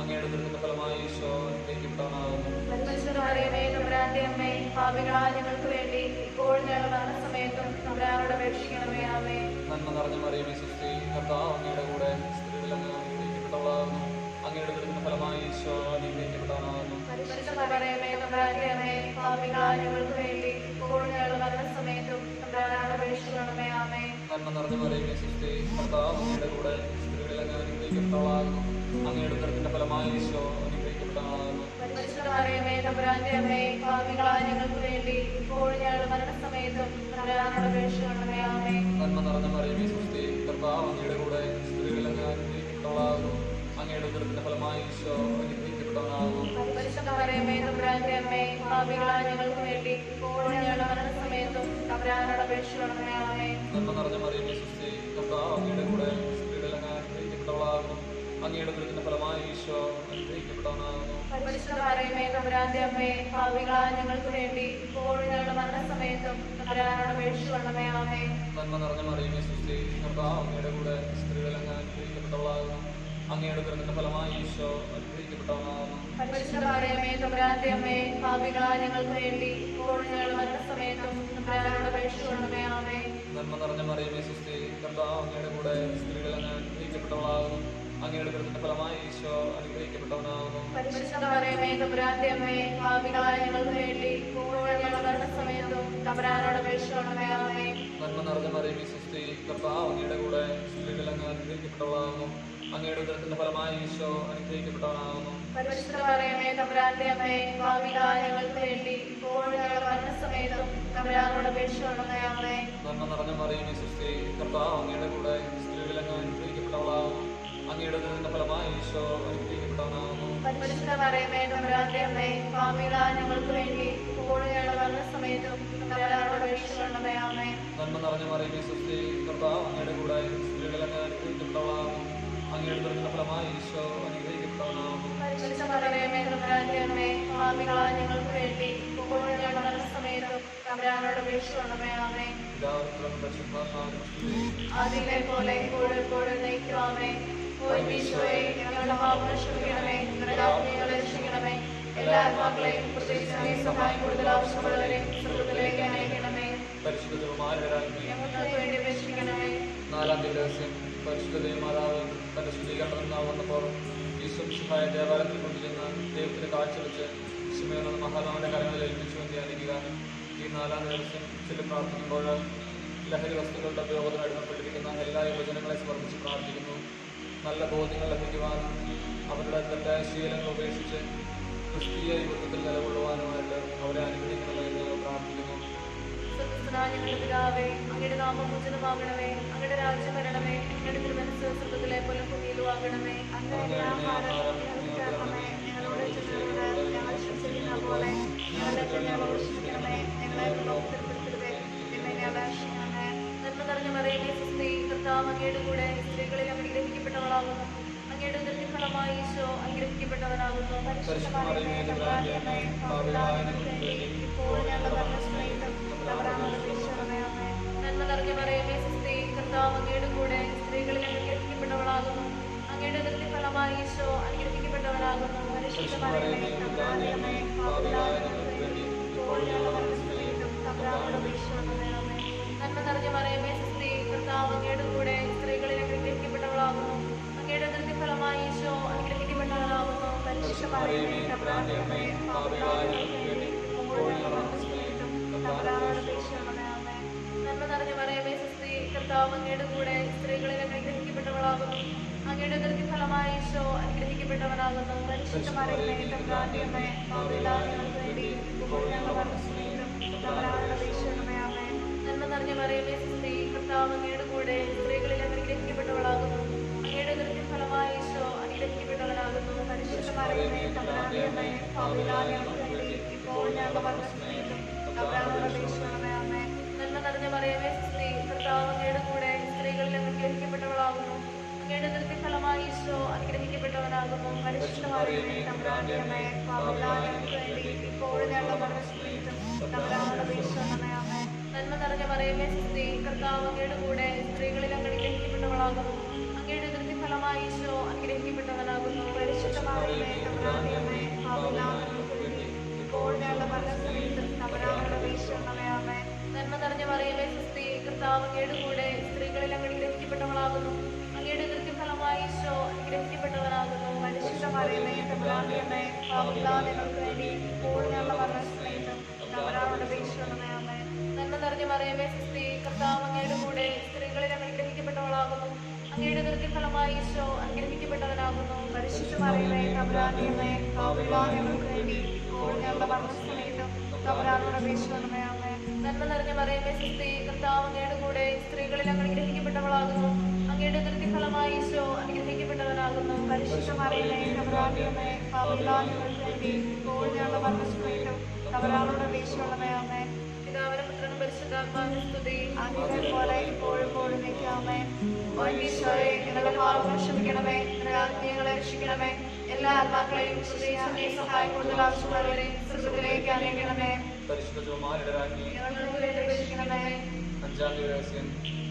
അങ്ങയുടെ ദുരിതത്തിന്റെ ഫലമായി ഈശോ അനുഗ്രഹിക്കപ്പെട്ടവനാകുന്നു. പരിശുദ്ധ മറിയമേ, തമ്പുരാന്റെ അമ്മേ, പാപികളായ ഞങ്ങൾക്ക് വേണ്ടി ഇപ്പോഴും ഞങ്ങളുടെ മരണസമയത്തും തമ്പുരാനോട് അപേക്ഷിക്കണമേ. ആമേൻ. നന്മ നിറഞ്ഞ മറിയമേ, സുസ്തി, കർത്താവ് അങ്ങയുടെ കൂടെ സ്ത്രീകളിൽ അനുഗ്രഹിക്കപ്പെട്ടവളാകുന്നു. അങ്ങയുടെ ദുരിതത്തിന്റെ ഫലമായി ഈശോ അനുഗ്രഹിക്കപ്പെട്ടവനാകുന്നു. പരിശുദ്ധ മറിയമേ, തമ്പുരാന്റെ അമ്മേ, പാപികളായ ഞങ്ങൾക്ക് വേണ്ടി ഇപ്പോഴും ഞങ്ങളുടെ മരണസമയത്തും തമ്പുരാനോട് അപേക്ഷിക്കണമേ. ആമേൻ. നന്മ നിറഞ്ഞ മറിയമേ, സുസ്തി, കർത്താവ് അങ്ങയുടെ കൂടെ സ്ത്രീകളിൽ അനുഗ്രഹിക്കപ്പെട്ടവളാകുന്നു. അങ്ങയുടെ ഉദരത്തിന്റെ ഫലമായി ഈശോ അനുഗ്രഹിക്കപ്പെട്ടവനാകുന്നു. പരിശുദ്ധ മറിയമേ തമ്പുരാന്റെ അമ്മേ, പാപികളായ ഞങ്ങൾക്ക് വേണ്ടി ഇപ്പോഴും ഞങ്ങളുടെ മരണസമയത്തും തമ്പുരാനോട് അപേക്ഷിക്കണമേ. ആമേൻ. നന്മ നിറഞ്ഞ മറിയമേ സ്വസ്തി, കർത്താവ് അങ്ങയുടെ കൂടെ സ്ത്രീകളിൽ അങ്ങ് അനുഗ്രഹിക്കപ്പെട്ടവളാകുന്നു. അങ്ങയുടെ ഉദരത്തിന്റെ ഫലമായി ഈശോ അനുഗ്രഹിക്കപ്പെട്ടവനാകുന്നു. പരിശുദ്ധ മറിയമേ തമ്പുരാന്റെ അമ്മേ, പാപികളായ ഞങ്ങൾക്ക് വേണ്ടി ഇപ്പോഴും ഞങ്ങളുടെ മരണസമയത്തും തമ്പുരാനോട് അപേക്ഷിക്കണമേ. ആമേൻ. നന്മ നിറഞ്ഞ മറിയമേ സ്വസ്തി, കർത്താവ് അങ്ങയുടെ കൂടെ സ്ത്രീകളിൽ അങ്ങ് അനുഗ്രഹിക്കപ്പെട്ടവളാകുന്നു. അങ്ങയുടെ ഉദരത്തിന്റെ ഫലമായി ഈശോ അനുഗ്രഹിക്കപ്പെട്ടവനാകുന്നു. പരിശുദ്ധ മറിയമേ തമ്പുരാന്റെ അമ്മേ, പാപികളായ ഞങ്ങൾക്ക് വേണ്ടി ഇപ്പോഴും ഞങ്ങളുടെ മരണസമയത്തും തമ്പുരാനോട് അപേക്ഷിക്കണമേ. ആമേൻ. നന്മ നിറഞ്ഞ മറിയമേ സ്വസ്തി, കർത്താവ് അങ്ങയുടെ കൂടെ സ്ത്രീകളിൽ അങ്ങ് അനുഗ്രഹിക്കപ്പെട്ടവളാകുന്നു. അങ്ങയുടെ ഉദരത്തിന്റെ ഫലമായി ഈശോ അനുഗ്രഹിക്കപ്പെട്ടവനാകുന്നു. പരിശുദ്ധ മറിയമേ തമ്പുരാന്റെ അമ്മേ, പാപികളായ ഞങ്ങൾക്ക് വേണ്ടി ഇപ്പോഴും ഞങ്ങളുടെ മരണസമയത്തും തമ്പുരാനോട് അപേക്ഷിക്കണമേ. ആമേൻ. നന്മ നിറഞ്ഞ മറിയമേ സ്വസ്തി, കർത്താവ് അങ്ങയുടെ കൂടെ സ്ത്രീകളിൽ അങ്ങ് അനുഗ്രഹിക്കപ്പെട്ടവളാകുന്നു. അങ്ങയുടെ ഉദരത്തിന്റെ ഫലമായി ഈശോ അനുഗ്രഹിക്കപ്പെട്ടവനാകുന്നു. പരിശുദ്ധ മറിയമേ തമ്പുരാന്റെ അമ്മേ, പാപികളായ ഞങ്ങൾക്ക് വേണ്ടി ഇപ്പോഴും ഞങ്ങളുടെ മരണസമയത്തും തമ്പുരാനോട് അപേക്ഷിക്കണമേ. ആമേൻ. നന്മ നിറഞ്ഞ മറിയമേ സ്വസ്തി, കർത്താവ് അങ്ങയുടെ കൂടെ സ്ത്രീകളിൽ അങ്ങ് അനുഗ്രഹിക്കപ്പെട്ടവളാകുന്നു. അങ്ങയുടെ ഉദരത്തിന്റെ ഫലമായി ഈശോ അനുഗ്രഹിക്കപ്പെട്ടവനാകുന്നു. പരിശുദ്ധ മറിയമേ തമ്പുരാന്റെ അമ്മേ, പാപികളായ ഞങ്ങൾക്ക് വേണ്ടി ഇപ്പോഴും ഞങ്ങളുടെ മരണസമയത്തും തമ്പുരാനോട് അപേക്ഷിക്കണമേ. ആമേൻ. നന്മ നിറഞ്ഞ മറിയമേ സ്വസ്തി, കർത്താവ് അങ്ങയുടെ കൂടെ സ്ത്രീകളിൽ അങ്ങ് അനുഗ്രഹിക്കപ്പെട്ടവളാകുന്നു. അങ്ങയുടെ ഉദരത്തിന്റെ ഫലമായി ഈശോ അനുഗ്രഹിക്കപ്പെട്ടവനാകുന്നു. പരിശുദ്ധ മറിയമേ തമ്പുരാന്റെ അമ്മേ, പാപികളായ ഞങ്ങൾക്ക് വേണ്ടി ഇപ്പോഴും ഞങ്ങളുടെ മരണസമയത്തും തമ്പുരാനോട് അപേക്ഷിക്കണമേ. ആമേൻ. നന്മ നിറഞ്ഞ മറിയമേ സ്വസ്തി, കർത്താവ് അങ്ങയുടെ കൂടെ സ്ത്രീകളിൽ അങ്ങ് അനുഗ്രഹിക്കപ്പെട്ടവളാകുന്നു. അങ്ങയുടെ ഉദരത്തിന്റെ ഫലമായി ഈശോ അനുഗ്രഹിക്കപ്പെട്ടവനാകുന്നു. പരിശുദ്ധ മറിയമേ തമ്പുരാന്റെ അമ്മേ, പാപികളായ ഞങ്ങൾക്ക് വേണ്ടി ഇപ്പോഴും ഞങ്ങളുടെ മരണസമയത്തും തമ്പുരാനോട് അപേക്ഷിക്കണമേ. ആമേൻ. പിതാവിനും പരിശുദ്ധാത്മാവിനും സ്തുതി. അതിലെ പോലെ എപ്പോഴും നയിക്കുവാമേ. ഈശോയെ ഞങ്ങളുടെ പാപങ്ങൾ ക്ഷമിക്കണമേ, ഞങ്ങളുടെ ആത്മീയങ്ങളെ രക്ഷിക്കണമേ. എല്ലാ ആത്മാക്കളെയും പ്രത്യേകിച്ച് അങ്ങേ സഹായം കൂടുതൽ ആവശ്യമുള്ളവരെയും സ്വർഗ്ഗത്തിലേക്ക് അയക്കണമേ. പരിശുദ്ധ ജപമാലരാജ്ഞി, ഞങ്ങൾക്ക് വേണ്ടി അപേക്ഷിക്കണമേ. നാലാം ദിവസം പരിശുദ്ധ ദേവമാതാവ് തന്റെ ശുദ്ധീകരണം വന്നപ്പോൾ ഈശോ സഹായ ദേവാലയത്തിൽ കൊണ്ടുചെന്ന് ദൈവത്തിന് കാഴ്ചവെച്ച് ശിമയോൻ മഹാത്മാവിന്റെ കരങ്ങളിൽ ഏൽപ്പിച്ചു ധ്യാനിക്കുക. ഈ നാലാം ദിവസം ചൊല്ലി പ്രാർത്ഥിക്കുമ്പോൾ ലഹരി വസ്തുക്കളുടെ ഉപയോഗത്തിന് അടിമപ്പെട്ടിരിക്കുന്ന എല്ലാ യുവജനങ്ങളെ സമർപ്പിച്ച് പ്രാർത്ഥിക്കുന്നു. നല്ല ബോധ്യങ്ങൾ ലഭിക്കുവാനും അവരുടെ തെറ്റായ ശീലങ്ങൾ ഉപേക്ഷിച്ച് ക്രിസ്തീയ യുവത്വത്തിൽ നിലകൊള്ളുവാനുമായിട്ട് അവരെ അനുഗ്രഹിക്കണമെന്ന് പ്രാർത്ഥിക്കുന്നു. ഞങ്ങളുടെ പിതാവേ, അങ്ങയുടെ നാമം പൂജിതമാകണമേ. അങ്ങയുടെ രാജ്യം വരണമേ. അങ്ങയുടെ തിരുമനസ്സ് സ്വർഗ്ഗത്തിലെ പോലെ ഭൂമിയിലും ആകണമേ. അങ്ങയുടെ ആഹാരം ഞങ്ങൾക്ക് തരണമേ. ഞങ്ങളോട് ചുറ്റുന്നത് ഞങ്ങൾ ക്ഷമിച്ചിരിക്കുന്ന പോലെ ഞങ്ങളുടെ ഞങ്ങളോട് ക്ഷമിക്കണമേ. ഞങ്ങളെ പ്രലോഭനപ്പെടുത്തരുതേ, തിന്മയിൽ ഞങ്ങളെ രക്ഷിക്കണമേ. നന്മ നിറഞ്ഞ മറിയമേ സ്വസ്തി, കർത്താവ് അങ്ങയുടെ കൂടെ സ്ത്രീകളിൽ അനുഗ്രഹിക്കപ്പെട്ടവളാകുന്നു. അങ്ങയുടെ ഉദരത്തിൻ ഫലമായി ഈശോ അനുഗ്രഹിക്കപ്പെട്ടവനാകുന്നു. പരിശുദ്ധ മറിയമേ തമ്പുരാന്റെ അമ്മേ, പാപികളായ ഞങ്ങൾക്ക് വേണ്ടി ഇപ്പോഴും ഞങ്ങളുടെ മരണസമയത്തും തമ്പുരാനോട് അപേക്ഷിക്കണമേ. ആമേൻ. നന്മ നിറഞ്ഞ മറിയമേ സ്വസ്തി, കർത്താവ് അങ്ങയുടെ കൂടെ സ്ത്രീകളിൽ അനുഗ്രഹിക്കപ്പെട്ടവളാകുന്നു. അങ്ങയുടെ ഉദരത്തിൻ ഫലമായി ഈശോ അനുഗ്രഹിക്കപ്പെട്ടവനാകുന്നു. പരിശുദ്ധ മറിയമേ തമ്പുരാന്റെ അമ്മേ, പാപികളായ ഞങ്ങൾക്ക് വേണ്ടി ഇപ്പോഴും ഞങ്ങളുടെ മരണസമയത്തും തമ്പുരാനോട് അപേക്ഷിക്കണമേ. ആമേൻ. നന്മ നിറഞ്ഞ മറിയമേ സ്വസ്തി, കർത്താവ് അങ്ങയുടെ കൂടെ സ്ത്രീകളിൽ അനുഗ്രഹിക്കപ്പെട്ടവളാകുന്നു. അങ്ങയുടെ ഉദരത്തിൻ ഫലമായി ഈശോ അനുഗ്രഹിക്കപ്പെട്ടവനാകുന്നു. പരിശുദ്ധ മറിയമേ തമ്പുരാന്റെ അമ്മേ, പാപികളായ ഞങ്ങൾക്ക് വേണ്ടി ഇപ്പോഴും ഞങ്ങളുടെ മരണസമയത്തും തമ്പുരാനോട് അപേക്ഷിക്കണമേ. ആമേൻ. നന്മ നിറഞ്ഞ മറിയമേ സ്വസ്തി, കർത്താവ് അങ്ങയുടെ കൂടെ സ്ത്രീകളിൽ അനുഗ്രഹിക്കപ്പെട്ടവളാകുന്നു. അങ്ങയുടെ ഉദരത്തിൻ ഫലമായി ഈശോ അനുഗ്രഹിക്കപ്പെട്ടവനാകുന്നു. പരിശുദ്ധ മറിയമേ തമ്പുരാന്റെ അമ്മേ, പാപികളായ ഞങ്ങൾക്ക് വേണ്ടി ഇപ്പോഴും ഞങ്ങളുടെ മരണസമയത്തും തമ്പുരാനോട് അപേക്ഷിക്കണമേ. ആമേൻ. നന്മ നിറഞ്ഞ മറിയമേ സ്വസ്തി, കർത്താവ് അങ്ങയുടെ കൂടെ സ്ത്രീകളിൽ അനുഗ്രഹിക്കപ്പെട്ടവളാകുന്നു. അങ്ങയുടെ ഉദരത്തിൻ ഫലമായി ഈശോ അനുഗ്രഹിക്കപ്പെട്ടവനാകുന്നു. പരിശുദ്ധ മറിയമേ തമ്പുരാന്റെ അമ്മേ, പാപികളായ ഞങ്ങൾക്ക് വേണ്ടി ഇപ്പോഴും ഞങ്ങളുടെ മരണസമയത്തും തമ്പുരാനോട് അപേക്ഷിക്കണമേ. ആമേൻ. നന്മ നിറഞ്ഞ മറിയമേ സ്വസ്തി, കർത്താവ് അങ്ങയുടെ കൂടെ സ്ത്രീകളിൽ അനുഗ്രഹിക്കപ്പെട്ടവളാകുന്നു. അങ്ങയുടെ ഉദരത്തിൻ ഫലമായി ഈശോ അനുഗ്രഹിക്കപ്പെട്ടവനാകുന്നു. പരിശുദ്ധ മറിയമേ തമ്പുരാന്റെ അമ്മേ, പാപികളായ ഞങ്ങൾക്ക് വേണ്ടി ഇപ്പോഴും ഞങ്ങളുടെ മരണസമയത്തും തമ്പുരാനോട് അപേക്ഷിക്കണമേ. ആമേൻ. നന്മ നിറഞ്ഞ മറിയമേ സ്വസ്തി, കർത്താവ് അങ്ങയുടെ കൂടെ സ്ത്രീകളിൽ അനുഗ്രഹിക്കപ്പെട്ടവളാകുന്നു. അങ്ങയുടെ ഉദരത്തിൻ ഫലമായി ഈശോ അനുഗ്രഹിക്കപ്പെട്ടവനാകുന്നു. പരിശുദ്ധ മറിയമേ തമ്പുരാന്റെ അമ്മേ, പാപികളായ ഞങ്ങൾക്ക് വേണ്ടി ഇപ്പോഴും ഞങ്ങളുടെ മരണസമയത്തും തമ്പുരാനോട് അപേക്ഷിക്കണമേ. ആമേൻ. നന്മ നിറഞ്ഞ മറിയമേ സ്വസ്തി, കർത്താവ് അങ്ങയുടെ കൂടെ സ്ത്രീകളിൽ അനുഗ്രഹിക്കപ്പെട്ടവളാകുന്നു. അങ്ങയുടെ ഉദരത്തിൻ ഫലമായി ഈശോ അനുഗ്രഹിക്കപ്പെട്ടവനാകുന്നു. പരിശുദ്ധ മറിയമേ തമ്പുരാന്റെ അമ്മേ, പാപികളായ ഞങ്ങൾക്ക് വേണ്ടി ഇപ്പോഴും ഞങ്ങളുടെ മരണസമയത്തും തമ്പുരാനോട് അപേക്ഷിക്കണമേ. ആമേൻ. നന്മ നിറഞ്ഞ മറിയമേ സ്വസ്തി, കർത്താവ് അങ്ങയുടെ കൂടെ സ്ത്രീകളിൽ അനുഗ്രഹിക്കപ്പെട്ടവളാകുന്നു. അങ്ങയുടെ ഉദരത്തിൻ ഫലമായി ഈശോ അനുഗ്രഹിക്കപ്പെട്ടവനാകുന്നു. പരിശുദ്ധ മറിയമേ തമ്പുരാന്റെ അമ്മേ പാപികളായ ഞങ്ങൾക്ക് വേണ്ടി ഇപ്പോഴും ഞങ്ങളുടെ മരണസമയത്തും തമ്പുരാനോട് അപേക്ഷിക്കണമേ. ആമേൻ. നന്മ നിറഞ്ഞ മറിയമേ സ്വസ്തി, കർത്താവ് അങ്ങയുടെ കൂടെ സ്ത്രീകളിൽ അങ്ങ് അനുഗ്രഹിക്കപ്പെട്ടവളാകുന്നു. അങ്ങയുടെ ഉദരത്തിൻ ഫലമായി ഈശോ അനുഗ്രഹിക്കപ്പെട്ടവനാകുന്നു. പരിശുദ്ധ മറിയമേ തമ്പുരാന്റെ അമ്മേ പാപികളായ ഞങ്ങൾക്ക് വേണ്ടി ഇപ്പോഴും ഞങ്ങളുടെ മരണസമയത്തും തമ്പുരാനോട് അപേക്ഷിക്കണമേ. ആമേൻ. പിതാവിനും പുത്രനും പരിശുദ്ധാത്മാവിനും സ്തുതി. അങ്ങയെ പോലെ ഇപ്പോഴും എപ്പോഴും ആമേൻ. ഓ ഈശോയെ, ഞങ്ങളുടെ പാപങ്ങൾ ക്ഷമിക്കണമേ, ഞങ്ങളുടെ ആത്മീയങ്ങളെ രക്ഷിക്കണമേ, എല്ലാ ആത്മാക്കളെയും ശുശ്രൂഷയെ സഹായം കൂടുതൽ ആവശ്യമുള്ളവരെ സ്വർഗ്ഗത്തിലേക്ക് അനയിക്കണമേ. പരിശുദ്ധ ജോമാരുടെ രാജ്ഞി, ഞങ്ങൾക്ക് വേണ്ടി അപേക്ഷിക്കണമേ. അഞ്ചാം രഹസ്യം.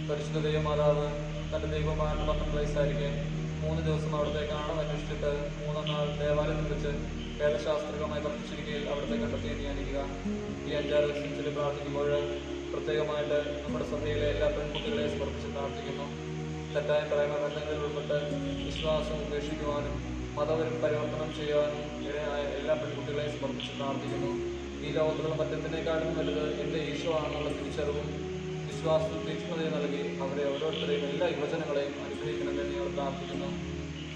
പരിശുദ്ധ ദൈവമാതാവ് തന്റെ ദൈവമായ 12 വയസ്സായിരിക്കെ 3 ദിവസം അവിടുത്തെ കാണാൻ അന്വേഷിച്ചിട്ട് 3-ാം നാൾ ദേവാലയത്തിൽ വെച്ച് വേദശാസ്ത്രികമായി പ്രത്യക്ഷരിക്കയിൽ അവിടുത്തെ കണ്ടെത്തി ധ്യാനിക്കുക. ഈ 5-6 ദിവസത്തിൽ പ്രാർത്ഥിക്കുമ്പോൾ പ്രത്യേകമായിട്ട് നമ്മുടെ സഭയിലെ എല്ലാ പെൺകുട്ടികളെയും സമർപ്പിച്ച് പ്രാർത്ഥിക്കുന്നു. തെറ്റായ പ്രേമബന്ധങ്ങളിൽ ഉൾപ്പെട്ട് വിശ്വാസം ഉപേക്ഷിക്കുവാനും മതപരിവർത്തനം ചെയ്യുവാനും ഇടയായ എല്ലാ പെൺകുട്ടികളെയും സമർപ്പിച്ച് പ്രാർത്ഥിക്കുന്നു. ഈ ലോകത്തിലുള്ള മറ്റെന്തിനേക്കാളും വലുത് എൻ്റെ ഈശോ ആണെന്നുള്ള തിരിച്ചറിവും വിശ്വാസത്തിൽ തീക്ഷ്ണതയും നൽകി അവരെ ഓരോരുത്തരെയും എല്ലാ യുവജനങ്ങളെയും അനുഗ്രഹിക്കണമെന്ന് ഞങ്ങൾ പ്രാർത്ഥിക്കുന്നു.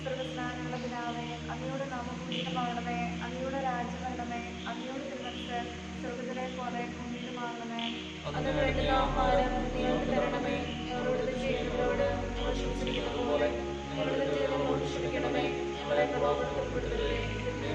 സർവ്വസ്നാനുള്ള പിതാവേ, അങ്ങയുടെ നാമം പൂജിതമാകണമേ, അങ്ങയുടെ രാജ്യം വരണമേ, അങ്ങയുടെ തിരുമനസ്സ് സ്വർഗ്ഗത്തിലെ പോലെ ഭൂമിയിലുമാകണമേ. അതിനു വേണ്ടുന്ന ആഹാരം ഞങ്ങൾക്ക് തരണമേ. ഞങ്ങളോട് തെറ്റ് ചെയ്യുന്നവരോട് ഞങ്ങൾ ക്ഷമിച്ചിരിക്കുന്നത് പോലെ ഞങ്ങളുടെ തെറ്റുകളോട് ക്ഷമിക്കണമേ. ഞങ്ങളെ പ്രലോഭനത്തിൽ ഉൾപ്പെടുത്തരുതേ,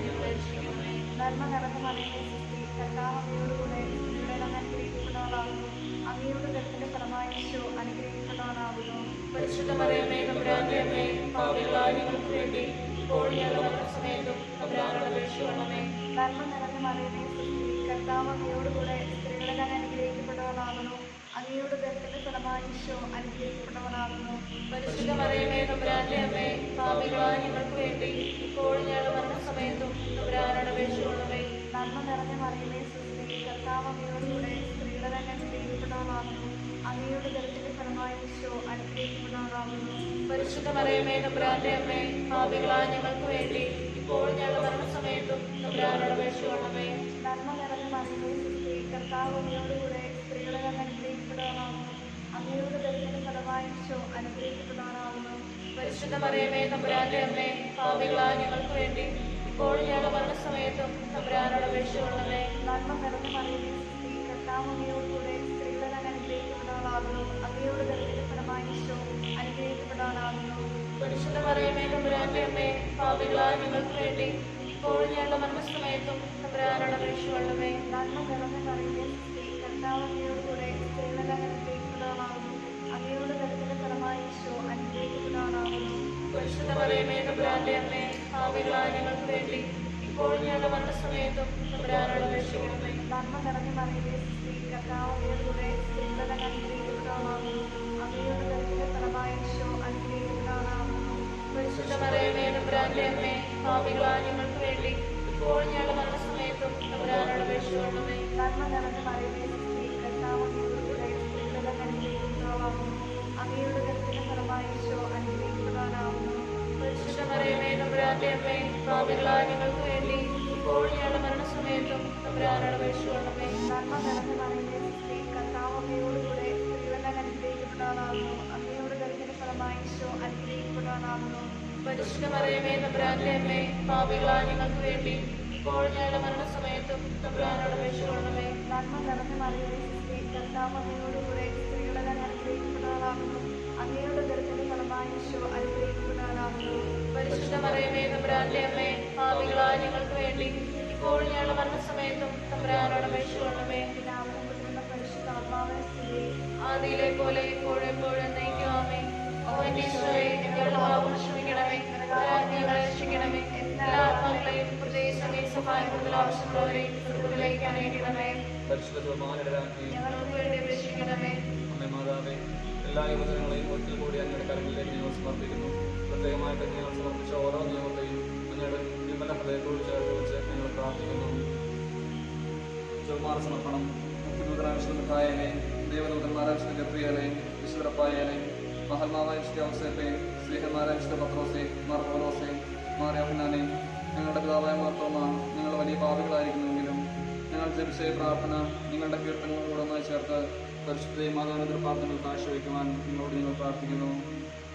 ഞങ്ങളെ രക്ഷിക്കണമേ. നന്മ നിറഞ്ഞ മറിയമേ സ്വസ്തി, കർത്താവ് അങ്ങയോടുകൂടെ സ്ത്രീകളിൽ അങ്ങ് അനുഗ്രഹിക്കപ്പെട്ടവളാകുന്നു. അങ്ങയുടെ ഉദരത്തിന്റെ ഫലമായി ഈശോ അനുഗ്രഹിക്കപ്പെട്ടവനാകുന്നു. പരിശുദ്ധ മറിയമേ തമ്പുരാന്റെ അമ്മേ, പാപികളായ ഞങ്ങൾക്ക് വേണ്ടി ഇപ്പോഴും ഞങ്ങളുടെ മരണസമയത്തും തമ്പുരാനോട് അപേക്ഷിക്കണമേ. നന്മ നിറഞ്ഞ മറിയമേ സ്വസ്തി, കർത്താവ് അങ്ങയോടുകൂടെ സ്ത്രീകളിൽ അങ്ങ് അനുഗ്രഹിക്കപ്പെട്ടവളാകുന്നു. അങ്ങയുടെ ഉദരത്തിന്റെ ഫലമായി ഈശോ അനുഗ്രഹിക്കപ്പെട്ടവനാകുന്നു. പരിശുദ്ധ മറിയമേ തമ്പുരാന്റെ അമ്മേ, പാപികളായ ഞങ്ങൾക്ക് വേണ്ടി ഇപ്പോഴും ഞങ്ങളുടെ മരണസമയത്തും തമ്പുരാനോട് അപേക്ഷിക്കണമേ. നന്മ നിറഞ്ഞ മറിയമേ സ്വസ്തി, കർത്താവ് അങ്ങയോടുകൂടെ സ്ത്രീകളിൽ അങ്ങ് അനുഗ്രഹിക്കപ്പെട്ടവളാകുന്നു. അങ്ങയുടെ ഉദരത്തിന്റെ ഫലമായി ഈശോ അനുഗ്രഹിക്കപ്പെട്ടവനാകുന്നു. പരിശുദ്ധ മറിയമേ തമ്പുരാന്റെ അമ്മേ, പാപികളായ ഞങ്ങൾക്ക് വേണ്ടി ഇപ്പോഴും ഞങ്ങളുടെ മരണസമയത്തും തമ്പുരാനോട് അപേക്ഷിക്കണമേ. നന്മ നിറഞ്ഞ മറിയമേ സ്വസ്തി, കർത്താവ് അങ്ങയോടുകൂടെ സ്ത്രീകളിൽ അങ്ങ് അനുഗ്രഹിക്കപ്പെട്ടവളാകുന്നു. അങ്ങയുടെ ഉദരത്തിന്റെ ഫലമായി ഈശോ അനുഗ്രഹിക്കപ്പെട്ടവനാകുന്നു. പരിശുദ്ധ മറിയമേ തമ്പുരാന്റെ അമ്മേ, പാപികളായ ഞങ്ങൾക്ക് വേണ്ടി ഇപ്പോഴും ഞങ്ങളുടെ മരണസമയത്തും തമ്പുരാനോട് അപേക്ഷിക്കണമേ. നന്മ നിറഞ്ഞ മറിയമേ സ്വസ്തി, കർത്താവ് അങ്ങയോടുകൂടെ സ്ത്രീകളിൽ അങ്ങ് അനുഗ്രഹിക്കപ്പെട്ടവളാകുന്നു. അങ്ങയുടെ ഉദരത്തിന്റെ ഫലമായി ഈശോ അനുഗ്രഹിക്കപ്പെട്ടവനാകുന്നു. പരിശുദ്ധ മറിയമേ തമ്പുരാന്റെ അമ്മേ, പാപികളായ ഞങ്ങൾക്ക് വേണ്ടി ഇപ്പോഴും ഞങ്ങളുടെ മരണസമയത്തും തമ്പുരാനോട് അപേക്ഷിക്കണമേ. നന്മ നിറഞ്ഞ മറിയമേ സ്വസ്തി, കർത്താവ് അങ്ങയോടുകൂടെ സ്ത്രീകളിൽ അങ്ങ് അനുഗ്രഹിക്കപ്പെട്ടവളാകുന്നു. അങ്ങയുടെ ഉദരത്തിന്റെ ഫലമായി ഈശോ അനുഗ്രഹിക്കപ്പെട്ടവനാകുന്നു. പരിശുദ്ധ മറിയമേ തമ്പുരാന്റെ അമ്മേ, പാപികളായ ഞങ്ങൾക്ക് വേണ്ടി ഇപ്പോഴും ഞങ്ങളുടെ മരണസമയത്തും തമ്പുരാനോട് അപേക്ഷിക്കണമേ. നന്മ നിറഞ്ഞ മറിയമേ സ്വസ്തി, കർത്താവ് അങ്ങയോടുകൂടെ സ്ത്രീകളിൽ അങ്ങ് അനുഗ്രഹിക്കപ്പെട്ടവളാകുന്നു. അങ്ങയുടെ ഉദരത്തിന്റെ ഫലമായി ഈശോ അനുഗ്രഹിക്കപ്പെട്ടവനാകുന്നു. പരിശുദ്ധ മറിയമേ തമ്പുരാന്റെ അമ്മേ, പാപികളായ ഞങ്ങൾക്ക് വേണ്ടി ഇപ്പോഴും ഞങ്ങളുടെ മരണസമയത്തും തമ്പുരാനോട് അപേക്ഷിക്കണമേ. നന്മ നിറഞ്ഞ മറിയമേ സ്വസ്തി, കർത്താവ് അങ്ങയോടുകൂടെ സ്ത്രീകളിൽ അങ്ങ് അനുഗ്രഹിക്കപ്പെട്ടവളാകുന്നു. അങ്ങയുടെ ഉദരത്തിന്റെ ഫലമായി ഈശോ അനുഗ്രഹിക്കപ്പെട്ടവനാകുന്നു. പരിശുദ്ധ മറിയമേ തമ്പുരാന്റെ അമ്മേ, പാപികളായ ഞങ്ങൾക്ക് വേണ്ടി ഇപ്പോഴും ഞങ്ങളുടെ മരണസമയത്തും തമ്പുരാനോട് അപേക്ഷിക്കണമേ. നന്മ നിറഞ്ഞ മറിയമേ സ്വസ്തി, കർത്താവ് അങ്ങയോടുകൂടെ സ്ത്രീകളിൽ അങ്ങ് അനുഗ്രഹിക്കപ്പെട്ടവളാകുന്നു. അങ്ങയുടെ ഉദരത്തിന്റെ ഫലമായി ഈശോ അനുഗ്രഹിക്കപ്പെട്ടവനാകുന്നു. പരിശുദ്ധ മറിയമേ തമ്പുരാന്റെ അമ്മേ, പാപികളായ ഞങ്ങൾക്ക് വേണ്ടി ഇപ്പോഴും ഞങ്ങളുടെ മരണസമയത്തും തമ്പുരാനോട് അപേക്ഷിക്കണമേ. നന്മ നിറഞ്ഞ മറിയമേ സ്വസ്തി, കർത്താവ് അങ്ങയോടുകൂടെ സ്ത്രീകളിൽ അങ്ങ് അനുഗ്രഹിക്കപ്പെട്ടവളാകുന്നു. അങ്ങയുടെ ഉദരത്തിന്റെ ഫലമായി ഈശോ അനുഗ്രഹിക്കപ്പെട്ടവനാകുന്നു. പരിശുദ്ധ മറിയമേ തമ്പുരാന്റെ അമ്മേ, പാപികളായ ഞങ്ങൾക്ക് വേണ്ടി ഇപ്പോഴും ഞങ്ങളുടെ മരണസമയത്തും തമ്പുരാനോട് അപേക്ഷിക്കണമേ. പിതാവിനും പുത്രനും പരിശുദ്ധാത്മാവിനും സ്തുതി. ആദിയിലെ പോലെ ഇപ്പോഴും എപ്പോഴും നയിക്കാമേ. ഓ എന്റെ ഈശോയെ, ഞങ്ങളുടെ പാപങ്ങൾ ക്ഷമിക്കണമേ, ഞങ്ങളെ രക്ഷിക്കണമേ, എല്ലാ ആത്മാക്കളെയും പ്രത്യേകിച്ച് അങ്ങേ സഹായം കൂടുതൽ ആവശ്യമുള്ളവരെയും സ്വർഗ്ഗത്തിലേക്ക് അനയിക്കണമേ. പരിശുദ്ധ ജോമാരുടെ രാജ്ഞി, ഞങ്ങൾക്ക് വേണ്ടി അപേക്ഷിക്കണമേ. അമ്മേ മാതാവേ, എല്ലാ യുവജനങ്ങളെയും ഒരിക്കൽ കൂടി അങ്ങയുടെ കരങ്ങളിലേക്ക് ഞങ്ങൾ സമർപ്പിക്കുന്നു. പ്രത്യേകമായിട്ട് ഞങ്ങൾ സമർപ്പിച്ച ഓരോ നിയമത്തെയും അങ്ങയുടെ വിമല ഹൃദയത്തോട് ചേർത്ത് വെച്ച് ഞങ്ങൾ പ്രാർത്ഥിക്കുന്നു. ജോമാർ സമർപ്പണം. മുഖ്യദൂതനായ ദേവദൂതന്മാരായ വിശുദ്ധ ഗബ്രിയേലെ, വിശുദ്ധ റഫായേലെ, മഹൽമാവായ വിശുദ്ധ ഔസേപ്പെ, സ്നേഹന്മാരായ വിശുദ്ധ പത്രോസെ, മാർ പൗലോസെ, മാർ യോഹന്നാനെ, ഞങ്ങളുടെ പിതാവായ മാർത്തോമ, ഞങ്ങൾ വലിയ പാപികളായിരിക്കുന്നുവെങ്കിലും ഞങ്ങൾ ജപിച്ച പ്രാർത്ഥന നിങ്ങളുടെ കീർത്തനങ്ങളോടൊന്നായി ചേർത്ത് പരിശുദ്ധ മാതാവിന്റെ പ്രാർത്ഥനകൾ കാഴ്ചവെക്കുവാൻ നിങ്ങളോട് ഞങ്ങൾ പ്രാർത്ഥിക്കുന്നു.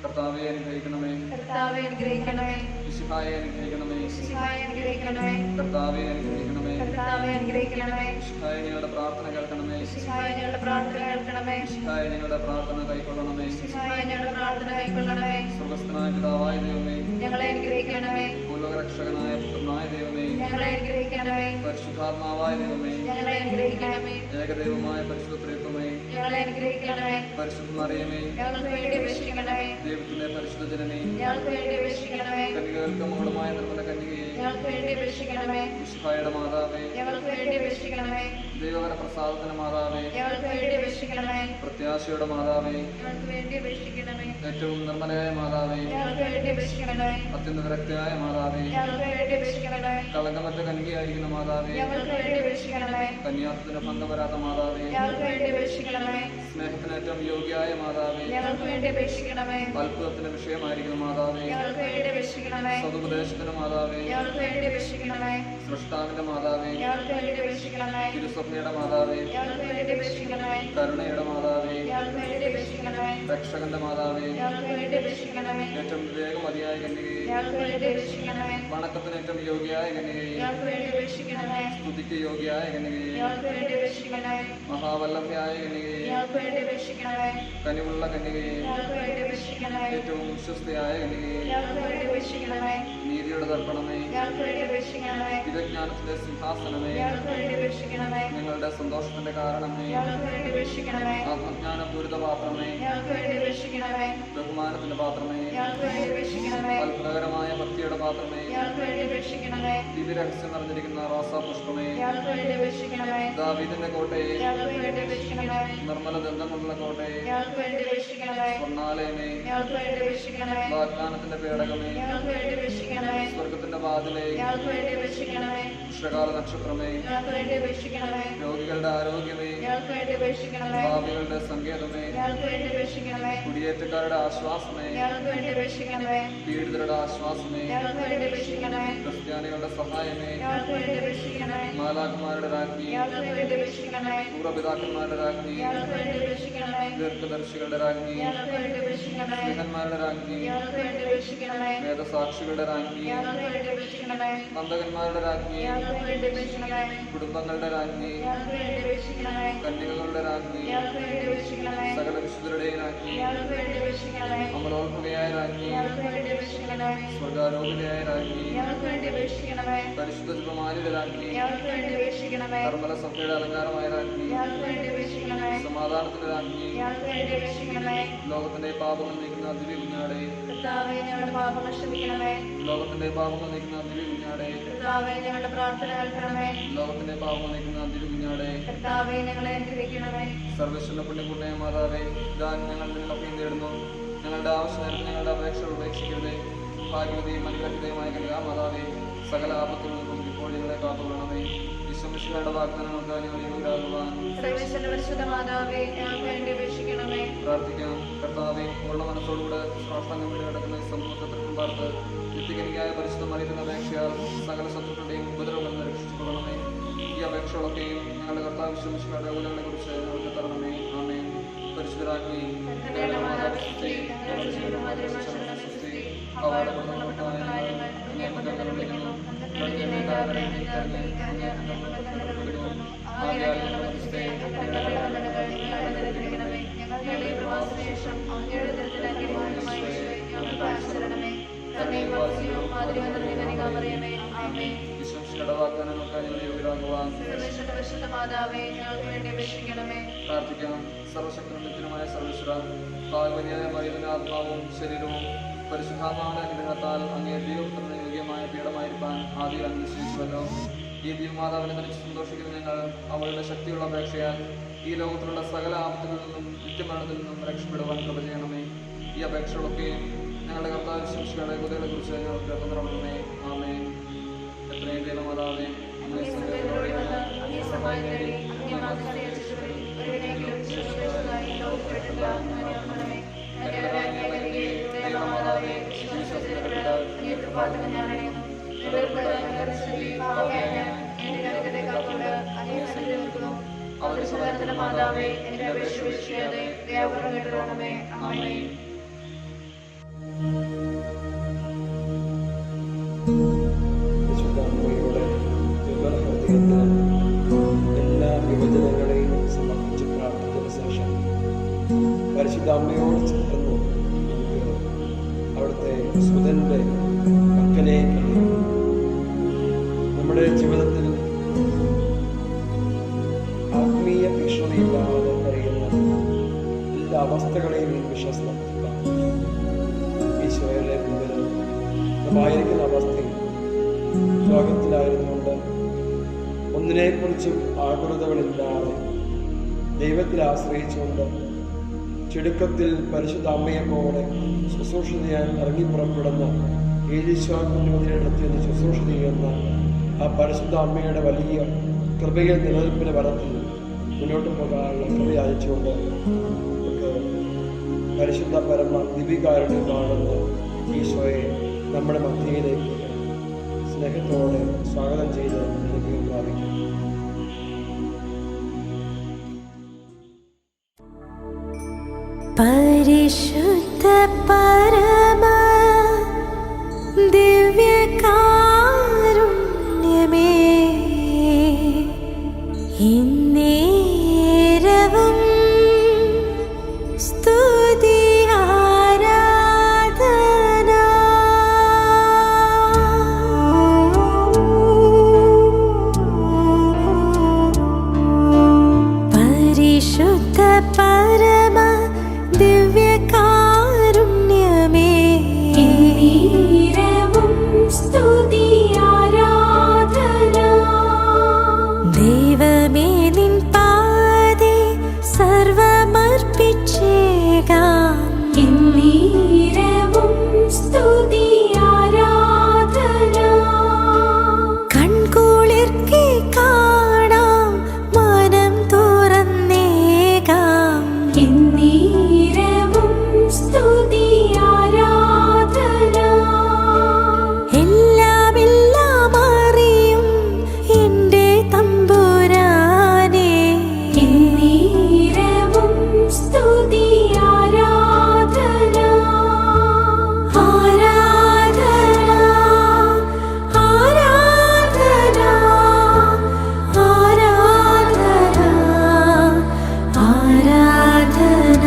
കർത്താവെ അനുഗ്രഹിക്കണമേ. കർത്താവെ അനുഗ്രഹിക്കണമേ. മിശിഹായെ അനുഗ്രഹിക്കണമേ. മിശിഹായെ അനുഗ്രഹിക്കണമേ. കർത്താവെ അനുഗ്രഹിക്കണമേ. കർത്താവെ അനുഗ്രഹിക്കണമേ. മിശിഹായെ ഞങ്ങളുടെ പ്രാർത്ഥന കേൾക്കണമേ. മിശിഹായെ ഞങ്ങളുടെ പ്രാർത്ഥന കേൾക്കണമേ. മിശിഹായെ ഞങ്ങളുടെ പ്രാർത്ഥന കൈക്കൊള്ളണമേ. മിശിഹായെ ഞങ്ങളുടെ പ്രാർത്ഥന കൈക്കൊള്ളണമേ. സ്വർഗ്ഗസ്ഥനായ പിതാവായ ദൈവമേ, ഞങ്ങളെ അനുഗ്രഹിക്കണമേ. ഭൂലോകരക്ഷകനായ പുത്രനായ ദൈവമേ, ഞങ്ങളെ അനുഗ്രഹിക്കണമേ. പരിശുദ്ധാത്മാവായ ദൈവമേ, ഞങ്ങളെ അനുഗ്രഹിക്കണമേ. ഏകദൈവമായ പരിശുദ്ധ ത്രിത്വമേ, ഞങ്ങളെ അനുഗ്രഹിക്കണമേ. പരിശുദ്ധ മറിയമേ, ഞങ്ങൾക്ക് വേണ്ടി അപേക്ഷിക്കണമേ. ദൈവത്തിന്റെ പരിശുദ്ധ ജനനേ, ഞങ്ങൾക്ക് വേണ്ടി അപേക്ഷിക്കണമേ. കന്യകൾക്ക് മകളുമായ നിർമ്മല കന്യകയെ, ഞങ്ങൾക്ക് വേണ്ടി അപേക്ഷിക്കണമേ. മിശിഹായുടെ മാതാവേ, ഞങ്ങൾക്ക് വേണ്ടി അപേക്ഷിക്കണമേ. ദൈവവര പ്രസാദത്തിന് മാതാവേ, ഞങ്ങൾക്ക് വേണ്ടി അപേക്ഷിക്കണമേ. പ്രത്യാശയുടെ മാതാവേ, ഞങ്ങൾക്ക് വേണ്ടി അപേക്ഷിക്കണമേ. ഏറ്റവും നിർമ്മലയായ മാതാവേ, ഞങ്ങൾക്ക് വേണ്ടി അപേക്ഷിക്കണമേ. അത്യന്ത വിരക്തയായ മാതാവേ, ഞങ്ങൾക്ക് വേണ്ടി അപേക്ഷിക്കണമേ. കളങ്കമറ്റ കന്യകയായിരിക്കുന്ന മാതാവേ, ഞങ്ങൾക്ക് വേണ്ടി അപേക്ഷിക്കണമേ. കന്യാത്വത്തിന് ഭംഗം വരാത്ത മാതാവേ, ഞങ്ങൾക്ക് വേണ്ടി അപേക്ഷിക്കണമേ. സ്നേഹത്തിന് ഏറ്റവും യോഗ്യയായ മാതാവേ, ഞങ്ങൾക്ക് വേണ്ടി അപേക്ഷിക്കണമേ. അത്ഭുതത്തിന് വിഷയമായിരിക്കുന്ന മാതാവേ, ഞങ്ങൾക്ക് വേണ്ടി അപേക്ഷിക്കണമേ. സതുപദേശത്തിന് മാതാവേ, ഞങ്ങൾക്ക് വേണ്ടി അപേക്ഷിക്കണമേ. സൃഷ്ടാവിന്റെ മാതാവേ, ഞങ്ങൾക്ക് വേണ്ടി അപേക്ഷിക്കണമേ. തിരുസഭയുടെ മാതാവേ, ഞങ്ങൾക്ക് വേണ്ടി അപേക്ഷിക്കണമേ. കരുണയുടെ മാതാവേ, ഞങ്ങൾക്ക് വേണ്ടി അപേക്ഷിക്കണമേ. രക്ഷകന്റെ മാതാവേ, ഞങ്ങൾക്ക് വേണ്ടി അപേക്ഷിക്കണമേ. ഏറ്റവും വിവേകമതിയായ കന്യകയെ, ഞങ്ങൾക്ക് വേണ്ടി അപേക്ഷിക്കണമേ. വണക്കത്തിന് ഏറ്റവും യോഗ്യയായ കന്യകയെ, ഞങ്ങൾക്ക് വേണ്ടി അപേക്ഷിക്കണമേ. സ്തുതിക്ക് യോഗ്യയായ കന്യകയെ, ഞങ്ങൾക്ക് വേണ്ടി അപേക്ഷിക്കണമേ. മഹാവല്ലഭയായ കന്യകയെ, ഞങ്ങൾക്ക് വേണ്ടി അപേക്ഷിക്കണമേ. കനിവുള്ള കന്യകയെ, ഞങ്ങൾക്ക് വേണ്ടി അപേക്ഷിക്കണമേ. ഏറ്റവും വിശ്വസ്തയായ കന്യകയെ, ഞങ്ങൾക്ക് വേണ്ടി അപേക്ഷിക്കണമേ. നീതിയുടെ ദർപ്പണമേ, ഞങ്ങൾക്ക് വേണ്ടി അപേക്ഷിക്കണമേ. വിദജ്ഞാനത്തിന്റെ സിംഹാസനമേ, ഞങ്ങൾക്ക് വേണ്ടി അപേക്ഷിക്കണമേ. ഞങ്ങളുടെ സന്തോഷത്തിന്റെ കാരണമേ, ഞങ്ങൾക്ക് വേണ്ടി അപേക്ഷിക്കണമേ. ആത്മജ്ഞാനപൂരിത പാത്രമേ, ഞങ്ങൾക്ക് വേണ്ടി അപേക്ഷിക്കണമേ. ബഹുമാനത്തിന്റെ പാത്രമേ, ഞങ്ങൾക്ക് വേണ്ടി അപേക്ഷിക്കണമേ. അത്ഭുതകരമായ ഭക്തിയുടെ പാത്രമേ, ഞങ്ങൾക്ക് വേണ്ടി അപേക്ഷിക്കണമേ. ദിവ്യരഹസ്യം നിറഞ്ഞിരിക്കുന്ന റോസാ പുഷ്പമേ, ഞങ്ങൾക്ക് വേണ്ടി അപേക്ഷിക്കണമേ. ദാവീദിന്റെ കോട്ടയെ, ഞങ്ങൾക്ക് വേണ്ടി അപേക്ഷിക്കണമേ. നിർമ്മല ദന്തമുള്ള കോട്ടയെ, ഞങ്ങൾക്ക് വേണ്ടി അപേക്ഷിക്കണമേ. സ്വർണ്ണാലയമേ, ഞങ്ങൾക്ക് വേണ്ടി അപേക്ഷിക്കണമേ. വാഗ്ദാനത്തിന്റെ പേടകമേ, ഞങ്ങൾക്ക് വേണ്ടി അപേക്ഷിക്കണമേ. സ്വർഗത്തിന്റെ വാതിലേ, ഞങ്ങൾക്ക് വേണ്ടി അപേക്ഷിക്കണമേ. ഉഷകാല നക്ഷത്രമേ, ഞങ്ങൾക്ക് വേണ്ടി അപേക്ഷിക്കണമേ. രോഗികളുടെ ആരോഗ്യമേ, ഞങ്ങൾക്ക് വേണ്ടി അപേക്ഷിക്കണമേ. ഭാവികളുടെ സങ്കേതമേ, ഞങ്ങൾക്ക് വേണ്ടി അപേക്ഷിക്കണമേ. കുടിയേറ്റക്കാരുടെ ആശ്വാസമേ, ഞങ്ങൾക്ക് വേണ്ടി അപേക്ഷിക്കണമേ. പീഡിതരുടെ ആശ്വാസമേ, ഞങ്ങൾക്ക് വേണ്ടി അപേക്ഷിക്കണമേ. ക്രിസ്ത്യാനികളുടെ സഹായമേ, ഞങ്ങൾക്ക് വേണ്ടി അപേക്ഷിക്കണമേ. മാലാഖമാരുടെ രാജ്ഞി, ഞങ്ങൾക്ക് വേണ്ടി അപേക്ഷിക്കണമേ. പൂർവ്വപിതാക്കന്മാരുടെ രാജ്ഞി, ഞങ്ങൾക്ക് വേണ്ടി അപേക്ഷിക്കണമേ. ദീർഘദർശികളുടെ രാജ്ഞി, ഞങ്ങൾക്ക് വേണ്ടി അപേക്ഷിക്കണമേ. സ്നേഹന്മാരുടെ രാജ്ഞി, ഞങ്ങൾക്ക് വേണ്ടി അപേക്ഷിക്കണമേ. വേദസാക്ഷികളുടെ രാജ്ഞി, ഞങ്ങൾക്ക് വേണ്ടി അപേക്ഷിക്കണമേ. പന്തകന്മാരുടെ രാജ്ഞി, ഞങ്ങൾക്ക് വേണ്ടി അപേക്ഷിക്കണമേ. കുടുംബങ്ങളുടെ രാജ്ഞി, ഞങ്ങൾക്ക് വേണ്ടി അപേക്ഷിക്കണമേ. കന്യകകളുടെ രാജ്ഞി, ഞങ്ങൾക്ക് വേണ്ടി അപേക്ഷിക്കണമേ. സകല വിശുദ്ധരുടെയും രാജ്ഞി, ഞങ്ങൾക്ക് വേണ്ടി അപേക്ഷിക്കണമേ. അമലോത്ഭവയായ രാജ്ഞി, ഞങ്ങൾക്ക് വേണ്ടി അപേക്ഷിക്കണമേ. സ്വർഗാരോപിതയായ രാജ്ഞി, ഞങ്ങൾക്ക് വേണ്ടി അപേക്ഷിക്കണമേ. പരിശുദ്ധ ജപമാലിയുടെ രാജ്ഞി, ഞങ്ങൾക്ക് വേണ്ടി അപേക്ഷിക്കണമേ. നിർമ്മല സഭയുടെ അലങ്കാരമായ രാജ്ഞി, ഞങ്ങൾക്ക് വേണ്ടി അപേക്ഷിക്കണമേ. സമാധാനത്തിന്റെ രാജ്ഞി, ഞങ്ങൾക്ക് വേണ്ടി അപേക്ഷിക്കണമേ. ലോകത്തിന്റെ പാപങ്ങൾ നീക്കുന്ന ദിവ്യ കുഞ്ഞാടെ, കർത്താവേ ഞങ്ങളുടെ പാപങ്ങൾ ക്ഷമിക്കണമേ. ലോകത്തിന്റെ പാപങ്ങൾ നീക്കുന്ന ദിവ്യ കുഞ്ഞാടെ, കർത്താവേ ഞങ്ങളുടെ പ്രാർത്ഥന കേൾക്കണമേ. ലോകത്തിന്റെ പാപങ്ങൾ നീക്കുന്ന ദിവ്യ കുഞ്ഞാടെ, കർത്താവേ ഞങ്ങളെ അനുഗ്രഹിക്കണമേ. സർവ്വശ്വര പുണ്യപൂർണ്ണയ മാതാവേ, ഇതാ ഞങ്ങൾ നിങ്ങളൊക്കെ നേടുന്നു. ഞങ്ങളുടെ ആവശ്യം ഞങ്ങളുടെ അപേക്ഷകൾ ഉപേക്ഷിക്കരുതേ. ഭാഗ്യവതിയും അനുഗ്രഹിതയുമായ കന്യകാ മാതാവേ, സകല ആപത്തിൽ നിന്നും ഇപ്പോൾ ഞങ്ങളെ കാത്തുകൊള്ളണമേ. വിശ്വമിശിഹായുടെ വാഗ്ദാനങ്ങൾക്ക് അനുകൂലമാകുവാൻ സർവ്വേശ്വര പരിശുദ്ധ മാതാവേ ഞങ്ങൾക്ക് വേണ്ടി അപേക്ഷിക്കണമേ. പ്രാർത്ഥിക്കാം. കർത്താവെ, പൂർണ്ണ മനസ്സോടുകൂടെ സാഷ്ടാംഗം വീട് കിടക്കുന്ന ഈ സമൂഹത്തിൽ പാർത്ത് നിത്യകനികായ പരിശുദ്ധ മറിയുന്ന അപേക്ഷയാൽ സകല ശത്രുക്കളുടെയും ഉപദ്രവങ്ങളിൽ നിന്ന് രക്ഷിച്ചുകൊള്ളണമേ. ഈ അപേക്ഷകളൊക്കെയും ഞങ്ങളുടെ കർത്താവ് വിശ്വമിശിഹായുടെ ഉലകളെ കുറിച്ച് ഞങ്ങൾക്ക് തരണമേ. ആമേൻ. പരിശുദ്ധരാജ്ഞി, ഞങ്ങളുടെ മാതാവേ സ്തുതി, ഞങ്ങളുടെ ജീവനുമാതിരി ഭക്ഷണം സ്തുതി. അവളുടെ മക്കളായ ഞങ്ങൾ അങ്ങേ മക്കളെ വിളിക്കുന്നു. ഞങ്ങളുടെ എല്ലാവരെയും തിരഞ്ഞ് അങ്ങേ മക്കളെ വിളിക്കുന്നു. ആകയാൽ ഞങ്ങളുടെ മധ്യസ്ഥേ അങ്ങയുടെ കടമകൾ ഞങ്ങളെ അനുഗ്രഹിക്കണമേ. ഞങ്ങളുടെ പ്രവാസശേഷം അങ്ങയുടെ ദരിദ്രരുടെ അംഗീകാരമായി ഞങ്ങൾക്ക് പാലിച്ചിരണമേ. തന്നെയും വാത്സല്യവും മാധുര്യവും നിറഞ്ഞ കന്യകാമറിയമേ, ആമേൻ. വിശ്വമിശിഹായുടെ വാഗ്ദാനങ്ങൾക്ക് ഞങ്ങൾ യോഗ്യരാകുവാൻ സർവ്വേശ്വര പരിശുദ്ധ മാതാവേ ഞങ്ങൾക്ക് വേണ്ടി അപേക്ഷിക്കണമേ. പ്രാർത്ഥിക്കാം. സർവശക്തനുമായ സർവേശ്വര, ഭാഗ്യവതിയായ മറിയത്തിന്റെ ആത്മാവും ശരീരവും പരിശുദ്ധാത്മാവിന്റെ അനുഗ്രഹത്താൽ അങ്ങേ ദൈവത്തിന് യോഗ്യമായ പീഠമായിരിക്കാൻ ആദ്യം അങ്ങ് നിശ്ചയിച്ചുവല്ലോ. ഈ ദിവ്യമാതാവിനെ ധരിച്ച് സന്തോഷിക്കുന്ന ഞങ്ങൾ അവളുടെ ശക്തിയുള്ള അപേക്ഷയാൽ ഈ ലോകത്തിലുള്ള സകല ആപത്തുകളിൽ നിന്നും നിത്യമരണത്തിൽ നിന്നും രക്ഷപ്പെടുവാൻ കൃപ ചെയ്യണമേ. ഈ അപേക്ഷകളൊക്കെയും ഞങ്ങളുടെ കർത്താവ് വിശ്വസിയുടെ കുതികളെ കുറിച്ച് ഞങ്ങൾക്ക് തന്നിറങ്ങണമേ. ആമേൻ. എത്രയും ദൈവമാതാവേ, അങ്ങേ സങ്കേതത്തോടെ അങ്ങേ സഹായം തേടി അങ്ങേ മാതൃകയെ രക്ഷിച്ചവരിൽ ഒരുവനെങ്കിലും ശിശുവേശമായി ലോകത്തിലുള്ള അങ്ങനെ ഓർക്കണമേ. ഞങ്ങളുടെ രാജ്ഞിയെ കന്യകേ, ദൈവമാതാവേ, ശിശുവിശേഷത്തിലുള്ള അങ്ങേ കൃപാസനം ഞാൻ അണയുന്നു. ഞങ്ങളുടെ ഞങ്ങളുടെ സ്തുതി, പാപിയായ ഞാൻ എന്റെ നരകത്തെ കാത്തുകൊണ്ട് അങ്ങേ സന്നിധിയിൽ നിൽക്കുന്നു. അവതരിച്ച മാതാവേ, എന്റെ അപേക്ഷ ഉപേക്ഷിക്കാതെ ദയാപൂർവ്വം കേട്ടുകൊള്ളണമേ. ആമേൻ. പരിശുദ്ധ അമ്മയോട് ചേർന്ന് അവിടുത്തെ സുതന്റെ പക്കലേക്ക് നമ്മുടെ ജീവിതത്തിൽ ആത്മീയ ഭീഷണിയില്ലാതെ കഴിയുന്ന എല്ലാ അവസ്ഥകളെയും വിശ്വസ്തം ഈശോയുടെ മുമ്പിൽ നമ്മായിരിക്കുന്ന അവസ്ഥയിൽ ലോകത്തിലായിരുന്നുകൊണ്ട് ഒന്നിനെക്കുറിച്ചും ആകുലതകളില്ലാതെ ദൈവത്തിൽ ആശ്രയിച്ചുകൊണ്ട് ചുരുക്കത്തിൽ പരിശുദ്ധ അമ്മയെ പോലെ ശുശ്രൂഷ ചെയ്യാൻ ഇറങ്ങിപ്പുറപ്പെടുന്ന ഏലീശാക്കുഞ്ഞുമതിയിടത്തിൽ ശുശ്രൂഷ ചെയ്യുന്ന ആ പരിശുദ്ധ അമ്മയുടെ വലിയ കൃപയെ നിലനിൽപ്പിന് വരത്തിൽ മുന്നോട്ട് പോകാനുള്ള കൃപ അയച്ചുകൊണ്ട് നമുക്ക് പരിശുദ്ധ പരമ ദിവികാരുണ്യമാണെന്ന ഈശോയെ നമ്മുടെ മധ്യയിലേക്ക് സ്നേഹത്തോടെ സ്വാഗതം ചെയ്ത് അനുഗ്രഹം പ്രാപിക്കും. പരിശുദ്ധ പരമ ദിവ്യകാരുണ്യമേ, ഇന്നേരവും സ്തുതി ആരാധന. പരിശുദ്ധ പരമ ദിവ്യകാരുണ്യമേ, ഇന്നേരവും സ്തുതി ആരാധന. ദൈവമേ നിൻ പാദേ സർവമർപ്പിച്ചേകാം, ഇന്നേരവും സ്തുതി ആരാധന. കൺകുളിർക്കെ കാണാം, മനം തുറന്നേകാം, ഇന്നേരവും സ്തുതി ആരാധന. എല്ലാം എല്ലാം അറിയും എൻ്റെ തമ്പുരാനേ, ഇന്നേരവും സ്തുതി ആരാധന. ആരാധന ആരാധന ആരാധന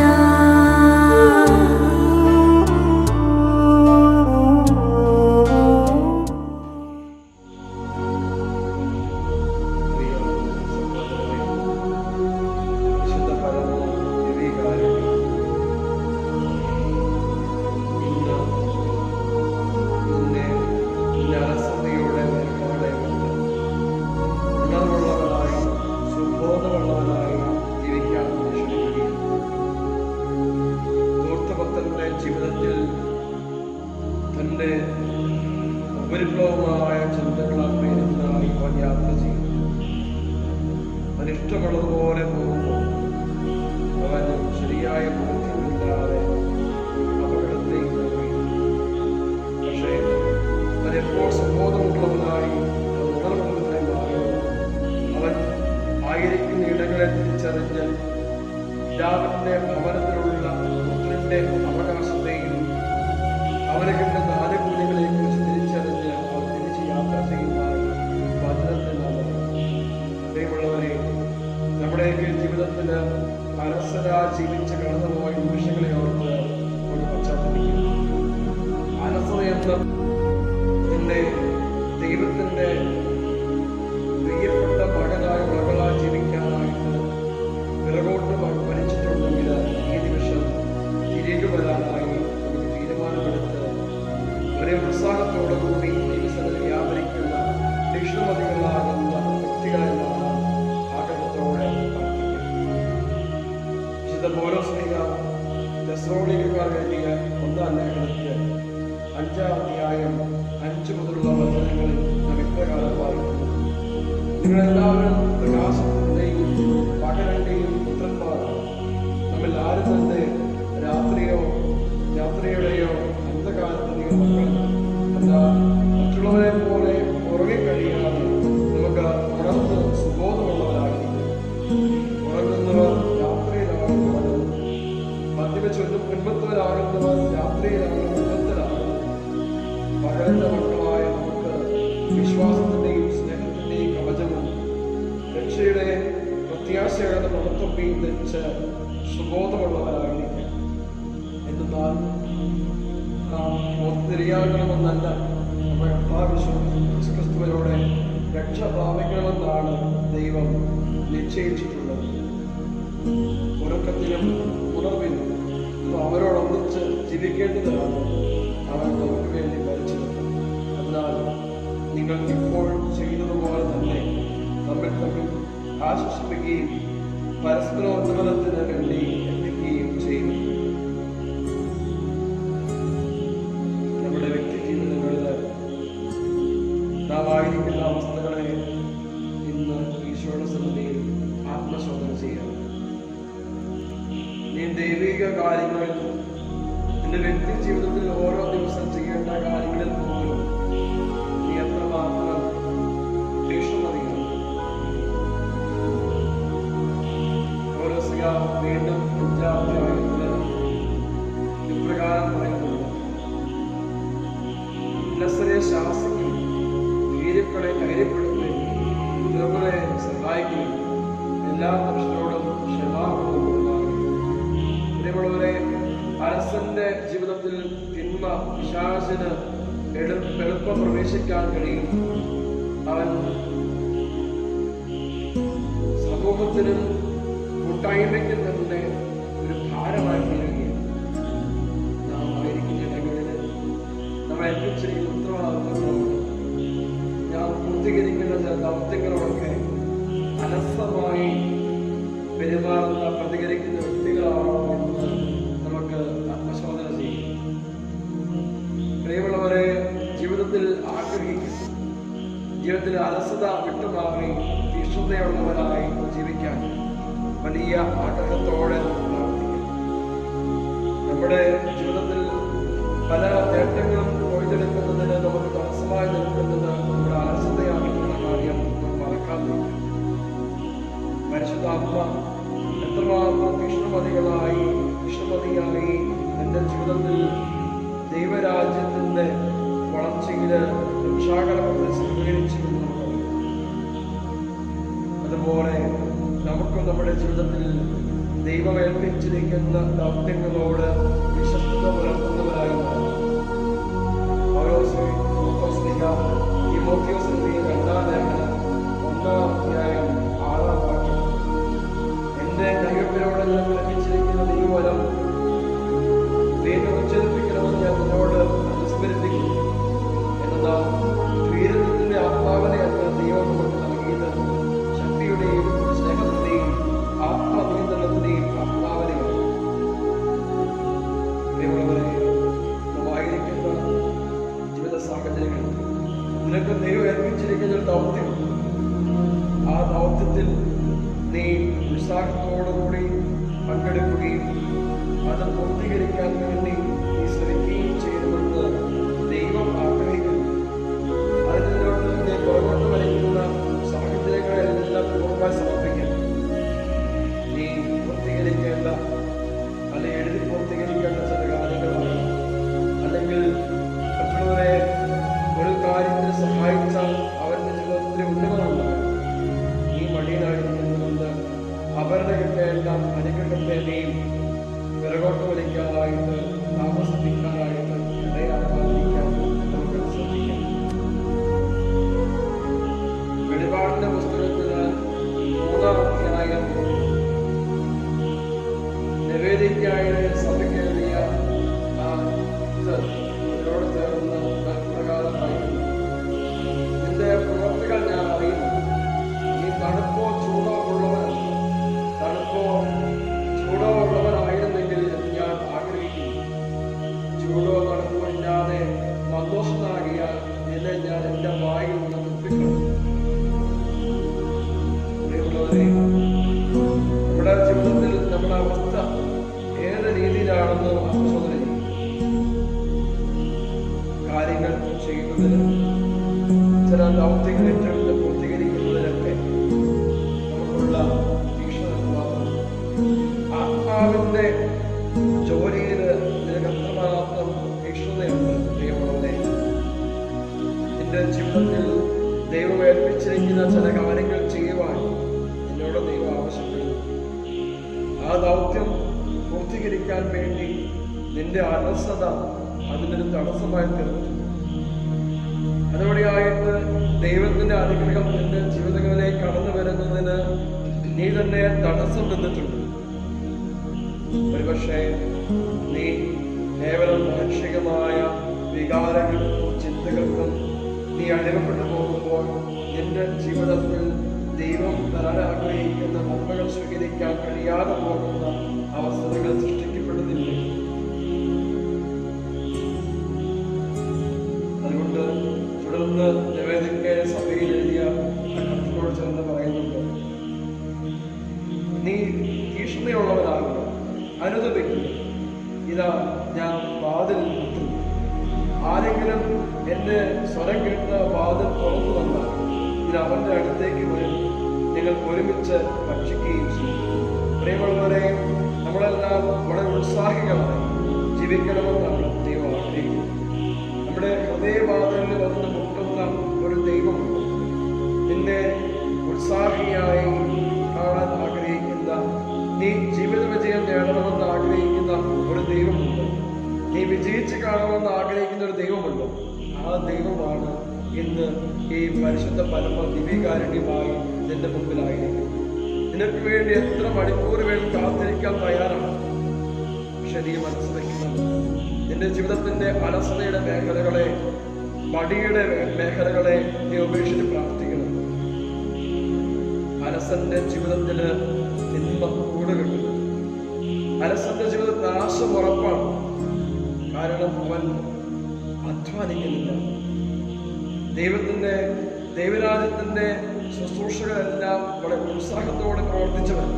പ്രിയ സഹോദരരെ, വിശുദ്ധ പരമ ദിവ്യകാരുണ്യം ഇന്ന് നിന്നെ അലസതയുടെ മേഖലകളെ കണ്ട് ഉണർവുള്ളവനായി സുബോധമുള്ളവനായി ജീവിക്കാൻ ക്ഷണിക്കുകയും ധൂർത്തഭക്തന്റെ ജീവിതത്തിൽ തന്റെ ഉപരിപ്ലവമായ ചിന്തകളാൽ പ്രേരിതനായി അവൻ യാത്ര ചെയ്യും. അവനിഷ്ടമുള്ളതുപോലെ പോകുമ്പോൾ അവന് ശരിയായ ബോധ്യമില്ലാതെ അപകടത്തേക്ക് പോയി. പക്ഷേ അവനെപ്പോൾ സുബോധമുള്ളവനായി ഉണർവുള്ളവനായി മാറുന്നു. അവൻ ആയിരിക്കുന്ന ഇടങ്ങളെ തിരിച്ചറിഞ്ഞ് പിതാവിന്റെ ഭവനത്തിലുള്ള പുത്രന്റെ അവകാശത്തെയും അവരെ കിട്ടുന്ന ആനുകൂല്യങ്ങളെയും കുറിച്ച് തിരിച്ചറിഞ്ഞ് അവർ തിരിച്ച് യാത്ര ചെയ്യുന്നതായി വചനത്തിൽ നാം അതേയുള്ളവരെ നമ്മുടെയൊക്കെ ജീവിതത്തിൽ അലസരാ ജീവിച്ച് കടന്നുപോയ നിമിഷങ്ങളെ ഓർത്ത് ഒരു പശ്ചാത്തലിക്കുന്നു. അലസത എന്ന നിന്നെ ദൈവത്തിന്റെ പ്രിയപ്പെട്ട മകനായ മകളായി ജീവിക്കാനായിട്ട് പിറകോട്ട് വലിച്ചിട്ടുണ്ടെങ്കിൽ ഈ നിമിഷം തിരികെ വരാനായി നമുക്ക് തീരുമാനമെടുത്ത് ഒരേ ഉത്സാഹത്തോടുകൂടി ദൈവസന്നിധിയിൽ വ്യാപരിക്കുന്ന തീക്ഷ്ണമതികളാകുന്ന വ്യക്തികളെ മാറാൻ ആഗ്രഹത്തോടെ പ്രാർത്ഥിക്കാം. വിശുദ്ധ പൗലോസ്ലീഹ തെസ്സലോനിക്കക്കാർക്ക് എഴുതിയ 1-ാം ലേഖനത്തിൽ 5-ാം അധ്യായം 5 മുതലുള്ള വചനങ്ങളിൽ നാം ഇപ്രകാരം വായിക്കുന്നു: നിങ്ങളെല്ലാവരും പ്രകാശത്തിന്റെയും പകലിന്റെയും പുത്രന്മാരാണ്. നമ്മിൽ ആരും തന്നെ രാത്രിയുടെയോ അന്ധകാലത്തിന്റെയോ മക്കളല്ല. എന്നാൽ മറ്റുള്ളവരെ പോലെ പുറകെ കഴിയാതെ നമുക്ക് ഉണർന്ന് സുബോധമുള്ളവരായിരിക്കും. ഉറങ്ങുന്നവർ രാത്രിയിലാണ് ഉറങ്ങുന്നത്, മദ്യപിച്ച് ഉന്മത്തവരാകുന്നവർ രാത്രിയിലാണ് ഉന്മത്തരാകുന്നത്. പകലിന്റെ മക്കളായ നമുക്ക് വിശ്വാസത്തിന്റെയും സ്നേഹത്തിന്റെയും കവചവും രക്ഷയുടെ പ്രത്യാശയുടെ നടത്തുകയും ധരിച്ച് സുബോധമുള്ളവരായിരിക്കും. എന്നാൽ ഒത്തിരിയാകണമെന്നല്ല, നമ്മുടെ ക്രിസ്തുവിലൂടെ രക്ഷ പ്രാപിക്കണമെന്നാണ് ദൈവം നിശ്ചയിച്ചിട്ടുള്ളത്. ഉറക്കത്തിലും ഉണർവിലും അവരോടൊന്നിച്ച് ജീവിക്കേണ്ടതാണ് അവൻ നമുക്ക് വേണ്ടി മരിച്ചത്. അതിനാൽ നിങ്ങൾ ഇപ്പോൾ ചെയ്യുന്നതുപോലെ തന്നെ തമ്മിൽ തമ്മിൽ ആശ്വസിപ്പിക്കുകയും പരസ്പരോന്നമനത്തിന് വേണ്ടി എത്തിക്കുകയും ചെയ്യും. നമ്മുടെ വ്യക്തി ജീവിതങ്ങളിൽ നാം ആയിരിക്കുന്ന അവസ്ഥകളെ ഇന്ന് ഈശോയുടെ സന്നിധിയിൽ ആത്മശോധന ചെയ്യാം. നീ ദൈവിക കാര്യങ്ങളിൽ, നിന്റെ വ്യക്തി ജീവിതത്തിൽ ഓരോ ദിവസം ചെയ്യേണ്ട കാര്യങ്ങളിൽ പോലും നീ എത്രമാത്രം തീക്ഷ്ണമതിയാണ്. വീണ്ടും 5-ാം അധ്യായത്തിൽ ഇപ്രകാരം പറയുന്നുണ്ട്: ഉല്ലസരെ ശാസിക്കും, ധീരക്കളെ ധൈര്യപ്പെടുത്തുകയും ദുർബലരെ സഹായിക്കുകയും എല്ലാ മനുഷ്യരോടും ക്ഷമാപണവും ഉണ്ടാകും. പ്രിയമുള്ളവരെ, അരസന്റെ ജീവിതത്തിൽ തിന്മ പിശാചിന് എളുപ്പം പ്രവേശിക്കാൻ കഴിയും. അവൻ സമൂഹത്തിനും കൂട്ടായ്മയ്ക്കും തന്നെ ഒരു ഭാരമായി തീരുകയും നാം ആയിരിക്കുന്ന ഇടങ്ങളിൽ നമ്മൾ ഏൽപ്പിച്ചിരിക്കുന്ന ഉത്തരവാദിത്തങ്ങളോട് നാം പൂർത്തീകരിക്കുന്ന ചില ദൗത്യങ്ങളോടൊക്കെ അലസമായി പെരുമാറുന്ന പ്രതികരിക്കുന്ന വ്യക്തികളാണോ എന്ന് നമുക്ക് ആത്മശോധന ചെയ്യും. പ്രിയമുള്ളവരെ, ജീവിതത്തിൽ ആഗ്രഹിക്കുന്നു, ജീവിതത്തിൽ അലസത വിട്ടുമാറി തീക്ഷ്ണതയുള്ളവരായി ജീവിക്കാൻ വലിയ ആഗ്രഹത്തോടെ പ്രാർത്ഥിക്കും. നമ്മുടെ ജീവിതത്തിൽ പല നേട്ടങ്ങളും കൊയ്തെടുക്കുന്നതിന് നമുക്ക് തടസ്സമായി നിൽക്കുന്നത് നമ്മുടെ അലസതയാണെന്നുള്ള കാര്യം നാം മറക്കാതിരിക്കും. പരിശുദ്ധാത്മ എത്രമാത്രം തീക്ഷ്ണമതിയായി എൻ്റെ ജീവിതത്തിൽ ദൈവരാജ്യത്തിന്റെ വളർച്ചയിൽ രക്ഷാകരമായി സ്വീകരിച്ചു. അതുപോലെ നമുക്കും നമ്മുടെ ജീവിതത്തിൽ ദൈവം ഏൽപ്പിച്ചിരിക്കുന്ന ദൗത്യങ്ങളോട് വിശ്വസ്തത പുലർത്തുന്നവരായി മാറും. തീമോഥെയോസിന്റെ 2-ാം ലേഖനം 1-ാം അധ്യായം 6-ാം വാക്യം: എന്റെ ദൈവത്തിനോട് നിനക്ക് ലഭിച്ചിരിക്കുന്ന ദൈവവരം വീണ്ടും ഉച്ചരിപ്പിക്കണമെന്ന് ഞാൻ നിന്നോട് അനുസ്മരിപ്പിക്കുന്നു. എന്നാൽ ധീരത്വത്തിന്റെ ആത്മാവിനെയല്ല ദൈവം നമുക്ക് നൽകിയത്, ശക്തിയുടെയും സ്നേഹത്തിന്റെയും ആത്മനിയന്ത്രണത്തിന്റെയും ആത്മാവിനെയാണ്. നമ്മളായിരിക്കുന്ന ജീവിത സാഹചര്യങ്ങൾ നിനക്ക് ദൈവം ഏൽപ്പിച്ചിരിക്കുന്ന ഒരു ദൗത്യം, ആ ദൗത്യത്തിൽ നീ ഉത്സാഹത്തോടുകൂടി പങ്കെടുക്കുകയും അത് പൂർത്തീകരിക്കാൻ വേണ്ടി നീ ശ്രമിക്കുകയും ചെയ്തുകൊണ്ട് ദൈവം ആഗ്രഹിക്കുന്നു. അതിനോട് നീ പുറകോട്ട് വലിക്കുന്ന സാഹചര്യങ്ങളെല്ലാം പൂർണ്ണമായി സമർപ്പിക്കണം. നീ പൂർത്തീകരിക്കേണ്ട അല്ലെങ്കിൽ എഴുതി പൂർത്തീകരിക്കേണ്ട ചില കാര്യങ്ങളാണ്, അല്ലെങ്കിൽ മറ്റുള്ളവരെ ഒരു കാര്യത്തിന് സഹായിച്ചാൽ അവരുടെ ജീവിതത്തിൽ ഉന്നതമുണ്ടാകും. ഈ മടിയനായിരിക്കുന്നതുകൊണ്ട് അവരുടെ കിട്ടേണ്ട അനുഗ്രഹത്തെ നീ പിറകോട്ട് വലിക്കാനായിട്ട് താമസിപ്പിക്കാനായിട്ട് ഇടയാക്കാതിരിക്കാൻ നമുക്ക് ശ്രദ്ധിക്കാം. വെളിപാടിന്റെ പുസ്തകത്തിന് 3-ാം അധ്യായം നിവേദിക്കായുടെ സഭയ്ക്ക് എഴുതിയ ഇതിനോട് ചേർന്ന് പ്രകാരമായിരുന്നു: നിന്റെ പ്രവർത്തികൾ ഞാൻ അറിയുന്നു. നീ തണുപ്പോ ചൂടോ ഉള്ളവനല്ല. തണുപ്പോ ചൂടോ ഉള്ളവനായിരുന്നെങ്കിൽ ഞാൻ ആഗ്രഹിക്കുന്നു. ചൂടോ തണുപ്പോ ഇല്ലാതെ സന്തോഷനാകിയാൽ നിന്നെ ഞാൻ എന്റെ വായിൽ നിന്ന് തുപ്പിക്കളയും. നമ്മുടെ ജീവിതത്തിൽ നമ്മുടെ അവസ്ഥ ഏത് രീതിയിലാണെന്ന് ആസ്വാദന ചെയ്യും. കാര്യങ്ങൾ ചെയ്യുന്നതിന്, ചില ദൗത്യങ്ങൾ ഏറ്റെടുത്ത് പൂർത്തീകരിക്കുന്നതിനൊക്കെ നമുക്കുള്ള തീക്ഷ്ണത, ആത്മാവിന്റെ ജോലിയിൽ നിരന്തരമാത്രം തീക്ഷ്ണതയുണ്ട്. പ്രിയമുള്ളവരെ, നിന്റെ ജീവിതത്തിൽ ദൈവം ഏൽപ്പിച്ചിരിക്കുന്ന ചില കാര്യങ്ങൾ ചെയ്യുവാൻ എന്നോട് ദൈവം ആവശ്യപ്പെടുന്നു. ആ ദൗത്യം പൂർത്തീകരിക്കാൻ വേണ്ടി നിന്റെ അലസത അതിനൊരു തടസ്സമായി തീർന്നിട്ടുണ്ട്. അതുവഴിയായിട്ട് ദൈവത്തിന്റെ അനുഗ്രഹം നിന്റെ ജീവിതങ്ങളിലേക്ക് കടന്നു വരുന്നതിന് നീ തന്നെ തടസ്സം നിന്നിട്ടുണ്ട്. ഒരുപക്ഷെ നീ കേവലം മാനുഷികമായ വികാരങ്ങൾക്കും ചിന്തകൾക്കും നീ അടിമപ്പെട്ടു പോകുമ്പോൾ നിന്റെ ജീവിതത്തിൽ ദൈവം തരാൻ ആഗ്രഹിക്കുന്ന നന്മകൾ സ്വീകരിക്കാൻ കഴിയാതെ പോകുന്ന അവസരങ്ങൾ സൃഷ്ടിക്കപ്പെടുന്നില്ലേ? അതുകൊണ്ട് തുടർന്ന് നിവേദിക്ക സഭയിൽ എഴുതിയ കത്തിനോട് ചേർന്ന് പറയുന്നുണ്ട്, നീ തീക്ഷ്ണതയുള്ളവരാകുക, അനുദപിക്കുക. ഇതാ ഞാൻ വാതിൽ മുട്ടുന്നു. ആരെങ്കിലും എന്റെ സ്വരം കേട്ട് വാതിൽ തുറന്നു വന്നാൽ ഇത് അവന്റെ അടുത്തേക്ക് വരും, നിങ്ങൾ ഒരുമിച്ച് ഭക്ഷിക്കുകയും ചെയ്യും. പ്രിയമുള്ളവരെ, നമ്മളെല്ലാം വളരെ ഉത്സാഹികളായി ജീവിക്കണമെന്നാണ് ദൈവം ആഗ്രഹിക്കുന്നത്. നമ്മുടെ ഹൃദയവാതിലിൽ വന്ന് മുട്ടുന്ന ഒരു ദൈവമുണ്ട്. നിന്നെ ഉത്സാഹിയായി കാണാൻ ആഗ്രഹിക്കുന്ന, നീ ജീവിത വിജയം നേടണമെന്ന് ആഗ്രഹിക്കുന്ന ഒരു ദൈവമുണ്ട്. നീ വിജയിച്ച് കാണണമെന്ന് ആഗ്രഹിക്കുന്ന ഒരു ദൈവമുണ്ട്. ആ ദൈവമാണ് ഇന്ന് ഈ പരിശുദ്ധ പരമ ദിവ്യകാരുണ്യമായി നിന്റെ മുമ്പിലായിരിക്കും. നിനക്ക് വേണ്ടി എത്ര മണിക്കൂർ വേണ്ടി കാത്തിരിക്കാൻ തയ്യാറാണ്. പക്ഷെ നീ മനസ്സിലാക്കണം, നിന്റെ ജീവിതത്തിന്റെ അലസതയുടെ മേഖലകളെ, മടിയുടെ മേഖലകളെ നീ ഉപേക്ഷിച്ച് പ്രാർത്ഥിക്കണം. അലസന്റെ ജീവിതത്തിന് തിന്മ കൂടുകെട്ടു. അലസന്റെ ജീവിതത്തിൽ നാശം ഉറപ്പാണ്. കാരണം അവൻ അധ്വാനിക്കുന്നില്ല. ദൈവരാജ്യത്തിന്റെ ശുശ്രൂഷകളെല്ലാം വളരെ ഉത്സാഹത്തോടെ പ്രവർത്തിച്ചവർ.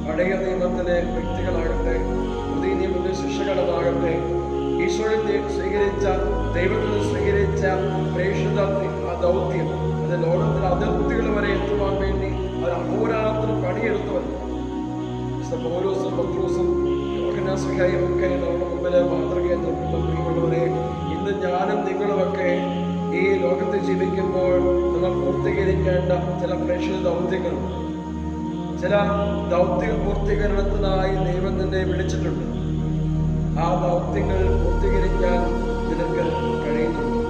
പഴയ നിയമത്തിലെ വ്യക്തികളാകട്ടെ, പുതിയ നിയമത്തിലെ ശിക്ഷകളാകട്ടെ, ഈശോയിൽ സ്വീകരിച്ച, ദൈവത്തിൽ സ്വീകരിച്ച പ്രേക്ഷിത ദൗത്യം, അത് ലോകത്തിലെ അതിർത്തികൾ വരെ എത്തുവാൻ വേണ്ടി അവർ അഹോരാത്രം പണിയെടുത്തവർ. പൗലോസും പത്രോസും യോഹന്നാസ്ലിഹായും ഒക്കെ നമ്മുടെ മുമ്പിലെ മാതൃകയെ നിർമ്മിക്കുന്നവരെ, ഇന്ന് ഞാനും നിങ്ങളുമൊക്കെ ഈ ലോകത്ത് ജീവിക്കുമ്പോൾ നമ്മൾ പൂർത്തീകരിക്കേണ്ട ചില പ്രേക്ഷിത ദൗത്യങ്ങളുണ്ട്. ചില ദൗത്യ പൂർത്തീകരണത്തിനായി ദൈവം നിന്നെ വിളിച്ചിട്ടുണ്ട്. ആ ദൗത്യങ്ങൾ പൂർത്തീകരിക്കാൻ നിനക്ക് കഴിയുന്നുണ്ട്.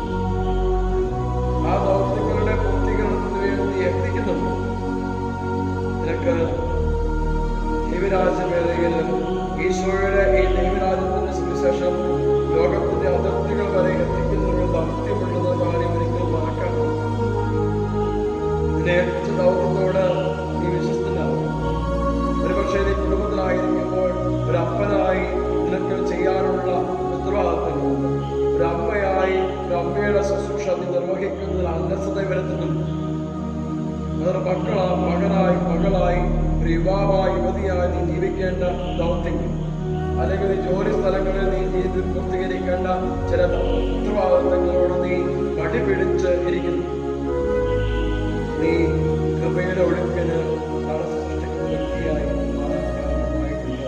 ആ ദൗത്യങ്ങളുടെ പൂർത്തീകരണത്തിന് വേണ്ടി എത്തിക്കുന്നുണ്ട്. നിനക്ക് ദൈവരാജ്യവേളയിൽ ഈശോയുടെ ഈ ദൈവരാജ്യത്തിന്റെ സുവിശേഷം ലോകത്തിന്റെ അതിർത്തികൾ വരെ എത്തിക്കുന്ന ദൗത്യമുണ്ടെന്ന കാര്യം ഒരിക്കലും മറക്കാൻ. നിന്നെ ഏൽപ്പിച്ച ദൗത്യത്തോട് നീ വിശ്വസ്തനാവും. ഒരുപക്ഷെ നീ കുടുംബത്തിലായിരിക്കുമ്പോൾ ഒരു അപ്പനായി നിനക്ക് ചെയ്യാനുള്ള ഉത്തരവാദിത്തങ്ങളുണ്ട്. ഒരു അമ്മയായി ഒരു അമ്മയുടെ ശുശ്രൂഷ നീ നിർവഹിക്കുന്നതിൽ അലസത വരുത്തുന്നുണ്ട്. അതൊരു മകളായി ഒരു യുവാവായി യുവതിയായി നീ ജീവിക്കേണ്ട ദൗത്യങ്ങൾ, അല്ലെങ്കിൽ ജോലി സ്ഥലങ്ങളിൽ നീ ജീവിതത്തിൽ പൂർത്തീകരിക്കേണ്ട ചില ഉത്തരവാദിത്തങ്ങളോട് നീ മടിപിടിച്ച് ഇരിക്കുന്നു. നീ കൃപയുടെ ഒഴുക്കിന് തടസ്സം സൃഷ്ടിക്കുന്ന വ്യക്തിയായി മാറാൻ കാരണമായിട്ടുണ്ട്.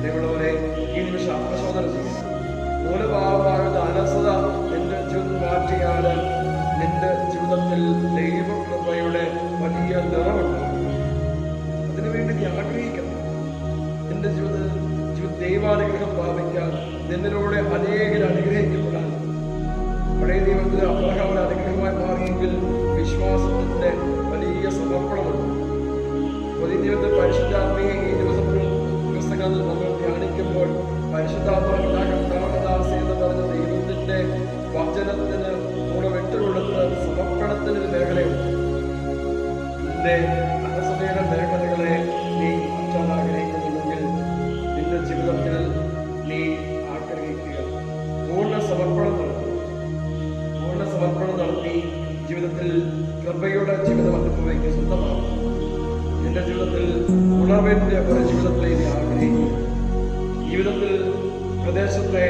ദൈവമുള്ളവരെ, ഈ നിമിഷം ആത്മശോധന ചെയ്യും. മൂലഭാവമാകുന്ന അലസത നിന്റെ ജീവിതം മാറ്റിയാൽ നിന്റെ ജീവിതത്തിൽ ദൈവകൃപയുടെ വലിയ നിറവുണ്ട്. അതിനുവേണ്ടി നീ ആഗ്രഹിക്കണം. നിന്റെ ജീവിതത്തിൽ ദൈവാനുഗ്രഹം പ്രാപിക്കാൻ, നിന്നിലൂടെ അനേകർ അനുഗ്രഹിക്കപ്പെടാൻ. പഴയ നിയമത്തിൽ അബ്രഹാമിന് അനുഗ്രഹമായി മാറിയെങ്കിൽ വിശ്വാസത്തിന്റെ വലിയ സമർപ്പണമുണ്ട്. പുതിയ നിയമത്തിൽ പരിശുദ്ധാത്മയെ ഈ ദിവസങ്ങളിൽ നമ്മൾ ധ്യാനിക്കുമ്പോൾ പരിശുദ്ധാത്മാവിനാകർത്താവദാസി എന്ന് പറഞ്ഞ ദൈവത്തിന്റെ വചനത്തിന് കൂടെ വിട്ടുകൊടുത്ത് സമർപ്പണത്തിന് മേഖലയുണ്ട്. നിന്റെ അലസതയുടെ മേഖലകളെ നീ മാറ്റാൻ ആഗ്രഹിക്കുന്നുണ്ടെങ്കിൽ നിന്റെ ജീവിതത്തിൽ നീ ആഗ്രഹിക്കുക. പൂർണ്ണ സമർപ്പണം നടത്തി ജീവിതത്തിൽ കൃപയുടെ ജീവിതം അനുഭവിക്കുക, സ്വന്തമാകും. നിന്റെ ജീവിതത്തിൽ ഉണർവിന്റെ ഒരു ജീവിതത്തിലെ നീ ആഗ്രഹിക്കുക. ജീവിതത്തിൽ പ്രദേശത്തെ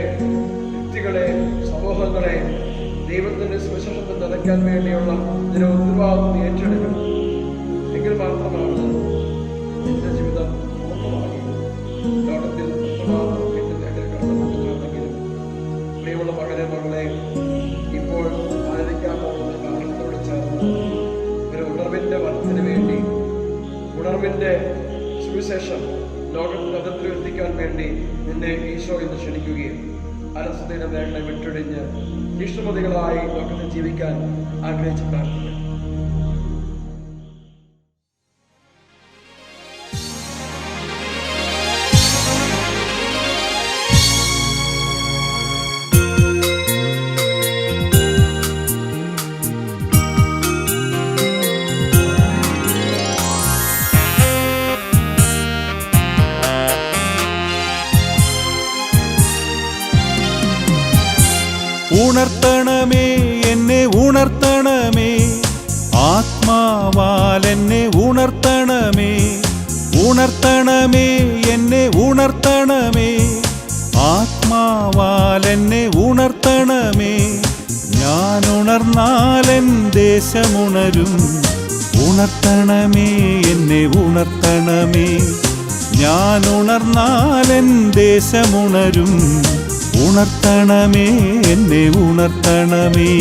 വ്യക്തികളെ, സമൂഹങ്ങളെ ദൈവത്തിന്റെ സുവിശേഷത്തിൽ നിറയ്ക്കാൻ വേണ്ടിയുള്ള ഇതിനെ ഉത്തരവാദിത്വം ഏറ്റെടുക്കണം. എങ്കിൽ മാത്രമാണ് നിന്റെ ജീവിതം പൂർണ്ണമായി ലോകത്തിൽ കടന്നുപോകുന്നതെങ്കിലും. പ്രിയമുള്ള മകനെ, മകളെ, ഇപ്പോൾ ആചരിക്കാൻ പോകുന്ന കാലത്തോട് ചേർന്ന് ഒരു ഉണർവിന്റെ വർദ്ധന് വേണ്ടി, ഉണർവിന്റെ സുവിശേഷം ലോകത്തിന്റെ അതിർത്തികൾ എത്തിക്കാൻ വേണ്ടി നിന്നെ ഈശോ എന്ന് ക്ഷണിക്കുകയും അലസതയുടെ മേഖല വിട്ടൊഴിഞ്ഞ് ഇഷ്ടമതികളായി ലോകത്തിൽ ജീവിക്കാൻ ആഗ്രഹിച്ച് പ്രാർത്ഥിക്കാം. ഉണർത്തണമേ എന്നെ ഉണർത്തണമേ, ആത്മാവാൽ എന്നെ ഉണർത്തണമേ. ഉണർത്തണമേ എന്നെ ഉണർത്തണമേ, ആത്മാവാൽ എന്നെ ഉണർത്തണമേ. ഞാൻ ഉണർന്നാലെൻ ദേശമുണരും. ഉണർത്തണമേ എന്നെ ഉണർത്തണമേ, ഞാൻ ഉണർന്നാലെൻ ദേശമുണരും. ഉണർത്തണമേ എന്നെ ഉണർത്തണമേ.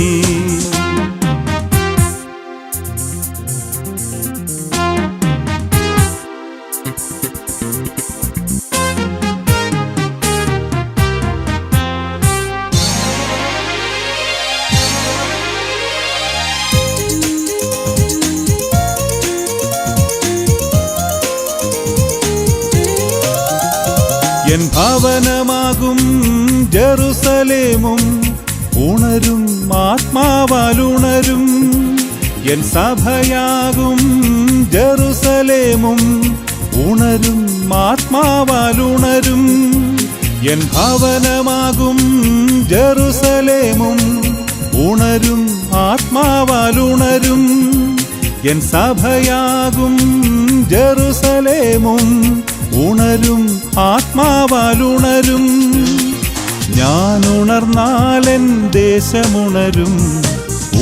എൻ ഭവനമാകും ജെറുസലേമും ഉണരും, ആത്മാവാൽ ഉണരും. എൻ സഭയാകും ജെറുസലേമും ഉണരും, ആത്മാവാൽ ഉണരും. എൻ ഭവനമാകും ജെറുസലേമും ഉണരും, ആത്മാവാൽ ഉണരും. എൻ സഭയാകും ജെറുസലേമും ഉണരും, ആത്മാവാൽ ഉണരും. ഞാൻ ഉണർന്നാലെൻ ദേശമുണരും.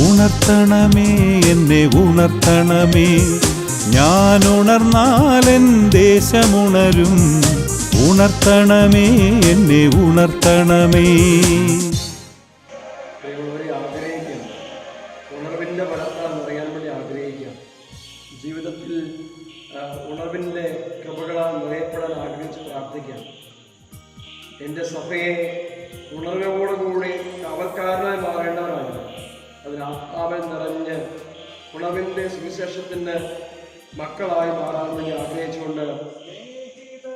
ഉണർത്തണമേ എന്നെ ഉണർത്തണമേ, ഞാൻ ഉണർന്നാലെൻ ദേശമുണരും. ഉണർത്തണമേ എന്നെ ഉണർത്തണമേ. ആഗ്രഹിക്കാം, ഉണർവിൻ്റെ ഫലത്താൽ നിറയാൻ വേണ്ടി ആഗ്രഹിക്കാം. ജീവിതത്തിൽ ഉണർവിൻ്റെ കൃപകളാൽ നിറയപ്പെടാൻ ആഗ്രഹിച്ച് പ്രാർത്ഥിക്കാം. എൻ്റെ സഭയെ ഉണർവോടുകൂടി കാവൽക്കാരനായി മാറേണ്ടവരാണ്. അതിന് ആത്മാവിൽ നിറഞ്ഞ് ഉണർവിൻ്റെ സുവിശേഷത്തിൻ്റെ മക്കളായി മാറാൻ വേണ്ടി ആഗ്രഹിച്ചുകൊണ്ട്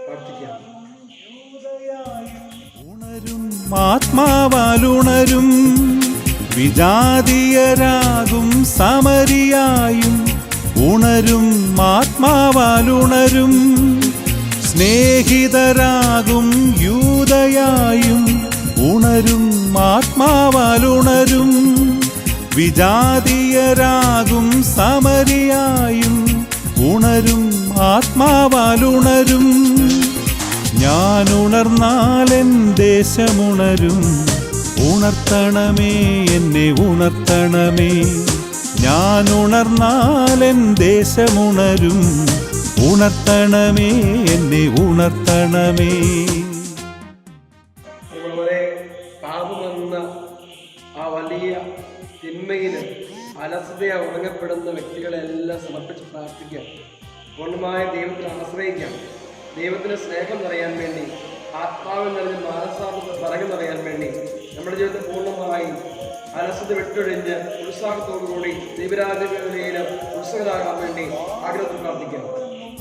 പ്രാർത്ഥിക്കാം. ഉണരും, ആത്മാവാൽ ഉണരും. വിജാതീയരാകും സമരിയായും ഉണരും, ആത്മാവാൽ ഉണരും. സ്നേഹിതരാകും യൂദയായും ഉണരും, ആത്മാവാൽ ഉണരും. വിജാതീയരാകും സമരിയായും ഉണരും, ആത്മാവാൽ ഉണരും. ഞാൻ ഉണർന്നാലെൻ ദേശമുണരും. ഉണർത്തണമേ എന്നെ ഉണർത്തണമേ, ഞാൻ ഉണർന്നാലെൻ ദേശമുണരും. ഉണർത്തണമേ എന്നെ ഉണർത്തണമേ. പാപമെന്ന ആ വലിയ തിന്മയിൽ അലസതയെ ഉറങ്ങപ്പെടുന്ന വ്യക്തികളെല്ലാം സമർപ്പിച്ച് പ്രാർത്ഥിക്കാം. പൂർണ്ണമായ ദൈവത്തിൽ ആശ്രയിക്കാം. ദൈവത്തിന് സ്നേഹം നിറയാൻ വേണ്ടി, ആത്മാവിൽ നിറഞ്ഞ് മാനസാന്തത്തെ പറകു നിറയാൻ വേണ്ടി നമ്മുടെ ജീവിതത്തിൽ പൂർണ്ണമായി അലസത വിട്ടൊഴിഞ്ഞ് ഉത്സാഹത്തോടുകൂടി ദൈവരാജ്യവേലയിൽ ഉത്സുകരാകാൻ വേണ്ടി ആഗ്രഹത്തിൽ പ്രാർത്ഥിക്കാം.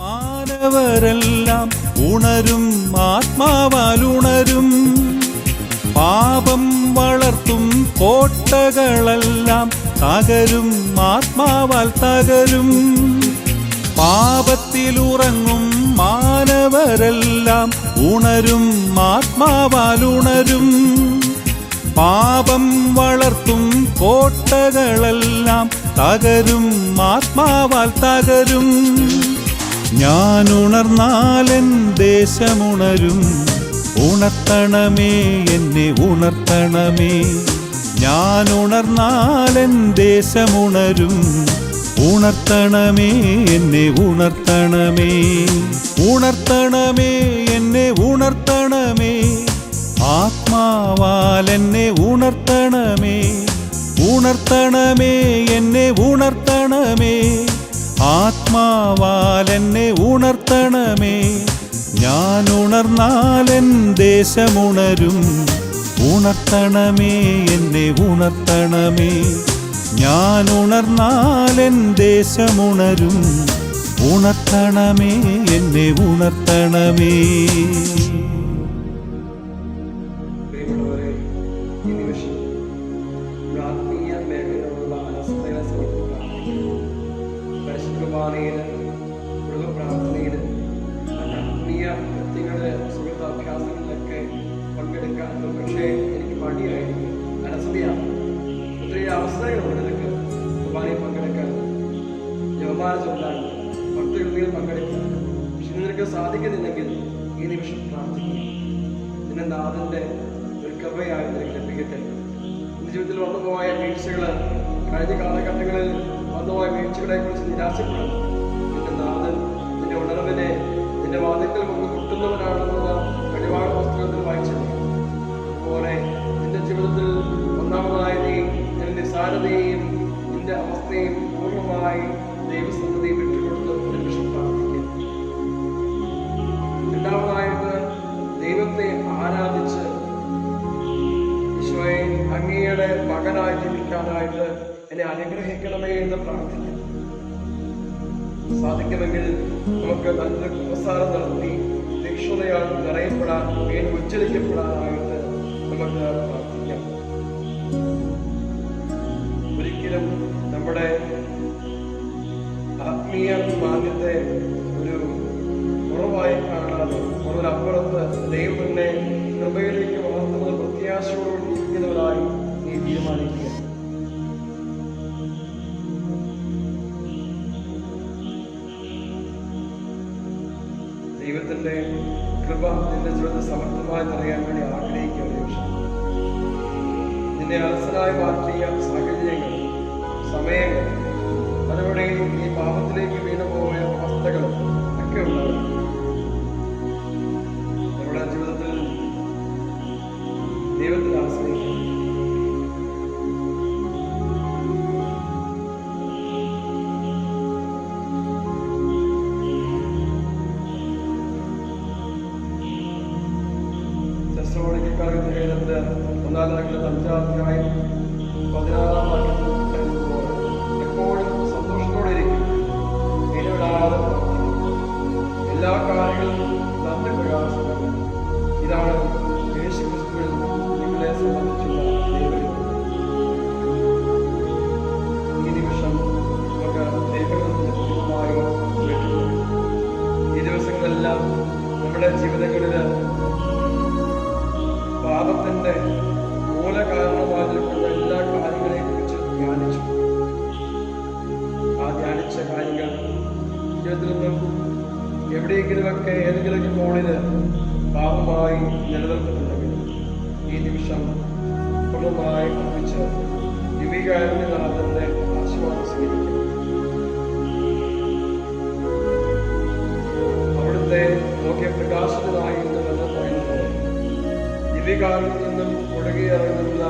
മാനവരെല്ലാം ഉണരും, ആത്മാവാൽ ഉണരും. പാപം വളർത്തും കോട്ടകളെല്ലാം തകരും, ആത്മാവാൽ തകരും. പാപത്തിലുറങ്ങും മാനവരെല്ലാം ഉണരും, ആത്മാവാൽ ഉണരും. പാപം വളർത്തും കോട്ടകളെല്ലാം തകരും, ആത്മാവാൽ തകരും. ഞാൻ ഉണർന്നാലെൻ ദേശമുണരും. ഉണർത്തണമേ എന്നെ ഉണർത്തണമേ, ഞാൻ ഉണർന്നാലെൻ ദേശമുണരും. ഉണർത്തണമേ എന്നെ ഉണർത്തണമേ. ഉണർത്തണമേ എന്നെ ഉണർത്തണമേ, ആത്മാവാൽ എന്നെ ഉണർത്തണമേ. ഉണർത്തണമേ എന്നെ ഉണർത്തണമേ, ആത്മാവാൽ എന്നെ ഉണർത്തണമേ. ഞാൻ ഉണർന്നാലെൻ ദേശമുണരും. ഉണർത്തണമേ എന്നെ ഉണർത്തണമേ. ഞാൻ ഉണർന്നാലെൻ ദേശമുണരും. ഉണർത്തണമേ എന്നെ ഉണർത്തണമേ. പ്രിയമുള്ളവരെ, ഈ നിമിഷം ആത്മീയ മേഖലയിലുള്ള അലസതകളെ സമർപ്പിക്കാം. പരിശുദ്ധ കുർബാനയില്, കുടുംബ പ്രാർത്ഥനയില്, ആത്മീയ കൃത്യങ്ങളില്, സുഹൃത്താഭ്യാസങ്ങളിലൊക്കെ പങ്കെടുക്കാൻ പക്ഷേ എനിക്ക് മടിയായിരിക്കും, അലസതയാണ്. ഒത്തിരി അവസരങ്ങളുണ്ട് നിനക്ക് കുർബാനയിൽ പങ്കെടുക്കാൻ, ജപമാല ചൊല്ലാൻ, ഭക്തകൃതിയിൽ പങ്കെടുക്കാൻ. പക്ഷെ നിനക്ക് സാധിക്കുന്നില്ലെങ്കിൽ ഈ നിമിഷം പ്രാർത്ഥിക്കുക. നിന്റെ നാഥന്റെ ഒരു കൃപയായി നിനക്ക് ലഭിക്കട്ടെ. നിന്റെ ജീവിതത്തിൽ വന്നുപോയ വീഴ്ചകള്, കഴിഞ്ഞ കാലഘട്ടങ്ങളിൽ വന്നുപോയ വീഴ്ചകളെ കുറിച്ച് നിരാശപ്പെടണം. നിന്റെ നാഥൻ നിന്റെ ഉണർവിനെ നിന്റെ വാതിക്കൽ വന്ന് മുട്ടുന്നവനാണെന്നുള്ള വെളിപാട് പുസ്തകത്തിൽ വായിച്ചത്. അതുപോലെ നിന്റെ ജീവിതത്തിൽ ഒന്നാമതായി നീ നിന്റെ നിസ്സാരതയെയും നിന്റെ അവസ്ഥയും പൂർണ്ണമായി ദൈവസന്നിധി വിട്ടുകൊടുത്ത് ഒരു നിമിഷം പ്രാർത്ഥിക്കുക. രണ്ടാമതായിട്ട് ദൈവത്തെ ആരാധിച്ച് ഈശോയെ അങ്ങയുടെ മകനായി ജീവിക്കാനായിട്ട് എന്നെ അനുഗ്രഹിക്കണമേ എന്ന് പ്രാർത്ഥിക്കും. സാധിക്കുമെങ്കിൽ നമുക്ക് നല്ലൊരു കുമ്പസാരം നടത്തി തീക്ഷ്ണതയാൽ നിറയപ്പെടാൻ, വീണ്ടും ഉജ്ജ്വലിക്കപ്പെടാനായിട്ട് നമുക്ക് പ്രാർത്ഥിക്കാം. ഒരിക്കലും നമ്മുടെ ആത്മീയ മാന്യത്തെ ഒരു കുറവായി കാണാതെ കുറവിനപ്പുറത്ത് ദൈവത്തിനെ കൃപയിലേക്ക് വളർത്തുന്നത് പ്രത്യാശയോട് ജീവിക്കുന്നവരായി നീ തീരുമാനിക്കുക. ദൈവത്തിന്റെ കൃപ നിന്റെ ജീവിതത്തിൽ സമർത്ഥമായി നിറയാൻ വേണ്ടി ആഗ്രഹിക്കുക. നിന്നെ അലസനായി മാറ്റിയ സാഹചര്യങ്ങൾ, സമയങ്ങൾ, അതുപോലെ ഈ പാപത്തിലേക്ക് വീണുപോയ അവസ്ഥകളും ഒക്കെ ഉണ്ടാകും. നമ്മുടെ ജീവിതത്തിൽ ദൈവത്തിൽ ആശ്രയിക്കും. ഒന്നാം തരത്തിലെ 5-ാം അധ്യായം 16-ാം വാക്യത്തിൽ എപ്പോഴും സന്തോഷത്തോടെ ഇരിക്കും, ഇടപെടാതെ പ്രവർത്തിക്കും, എല്ലാ കാര്യങ്ങളിലും നന്ദി പ്രകാശിക്കണം. ഇതാണ് യേശുക്രിസ്തുവിൽ നിങ്ങളെ സംബന്ധിച്ചുള്ള ദൈവം. ഈ നിമിഷം നമുക്ക് ദൈവത്തിന്റെ പൂർണ്ണമായി കേട്ടിട്ടുണ്ട്. ഈ ദിവസങ്ങളെല്ലാം നമ്മുടെ ജീവിതങ്ങളിൽ പാപത്തിന്റെ മൂലകാരണമായി നിൽക്കുന്ന എല്ലാ കാര്യങ്ങളെയും കുറിച്ച് ധ്യാനിച്ചു. ആ ധ്യാനിച്ച കാര്യങ്ങൾ ജീവിതത്തിൽ നിന്നും എവിടെയെങ്കിലുമൊക്കെ ഏതെങ്കിലും കോണില് പാപമായി നിലനിൽക്കുന്നുണ്ടെങ്കിൽ ഈ നിമിഷം പൂർണ്ണമായി അർപ്പിച്ച് ദിവ്യകാരുണ്യനാഥന്റെ ആശീർവാദം സ്വീകരിക്കും. അവിടുത്തെ നോക്കിയ പ്രകാശത്തിനായി എന്ന് പറയുന്നത് ദിവ്യകാരിൽ നിന്നും ഒഴുകിയിറങ്ങുന്ന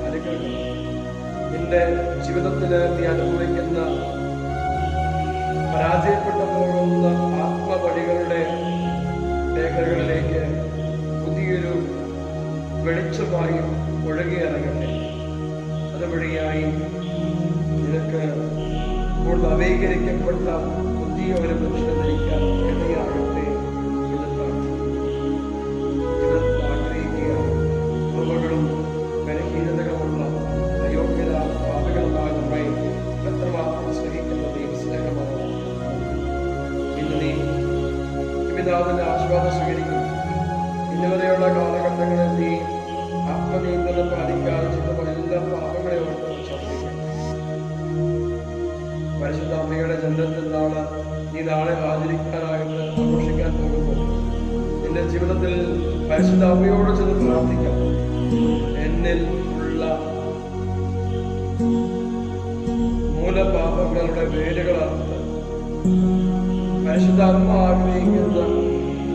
അനുഗ്രഹം നിന്റെ ജീവിതത്തിൽ നീ അനുഭവിക്കുന്ന പരാജയപ്പെട്ടു പോകുന്ന ആത്മവഴികളുടെ മേഖലകളിലേക്ക് പുതിയൊരു വെളിച്ചമായി ഒഴുകിയിറങ്ങട്ടെ. അതുവഴിയായി നിനക്ക് കൂടുതൽ നവീകരിക്കപ്പെട്ട പുതിയ ഒരു മനുഷ്യനെ ധരിക്കാൻ ഇടയാകട്ടെ എന്ന് പ്രാർത്ഥിക്കുന്നു. ജീവിതത്തിൽ ആഗ്രഹിക്കുക, കുറവുകളും ബലഹീനതകളുമുള്ള അയോഗ്യത പാപകളുമായി നമ്മെ എത്രമാത്രം സ്നേഹിക്കുന്ന ദൈവസ്നേഹമാണ്. ഇന്ന് നീ പിതാവിന്റെ ആശീർവാദം സ്വീകരിക്കും. ഇന്നുവരെയുള്ള കാലഘട്ടങ്ങളിൽ നീ ആത്മനിയന്ത്രണം പാലിക്കാതെ ചെയ്ത എല്ലാ പാപങ്ങളെയും ശ്രദ്ധിക്കും. പരിശുദ്ധ അമ്മയുടെ ജന്മത്തിനാണ് നീ നാളെ ആചരിക്കാനായിട്ട് ആഘോഷിക്കാൻ പോകുമ്പോൾ നിന്റെ ജീവിതത്തിൽ പരിശുദ്ധ അമ്മയോട് ചെന്ന് പ്രാർത്ഥിക്കാം. എന്നിൽ ഉള്ള മൂലപാപങ്ങളുടെ വേരുകളാണ് പരിശുദ്ധ അമ്മ ആഗ്രഹിക്കുന്ന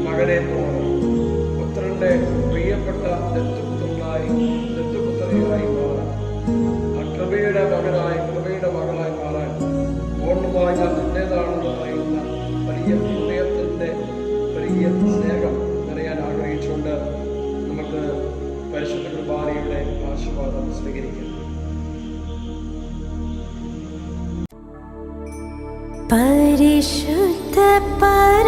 മകനെ പോലെ പുത്രന്റെ പ്രിയപ്പെട്ട ദത്തുപുത്രിയായി മാറാൻ, ആ കൃപയുടെ മകനായി കൃപയുടെ മകളായി മാറാൻ പൂർണ്ണമായി ഞാൻ നിന്റേതാണെന്ന് പറയുന്ന വലിയ ഹൃദയത്തിന്റെ വലിയ സ്നേഹം ആശീർവാദം സ്വീകരിക്കുന്നു. പരിശുദ്ധ പര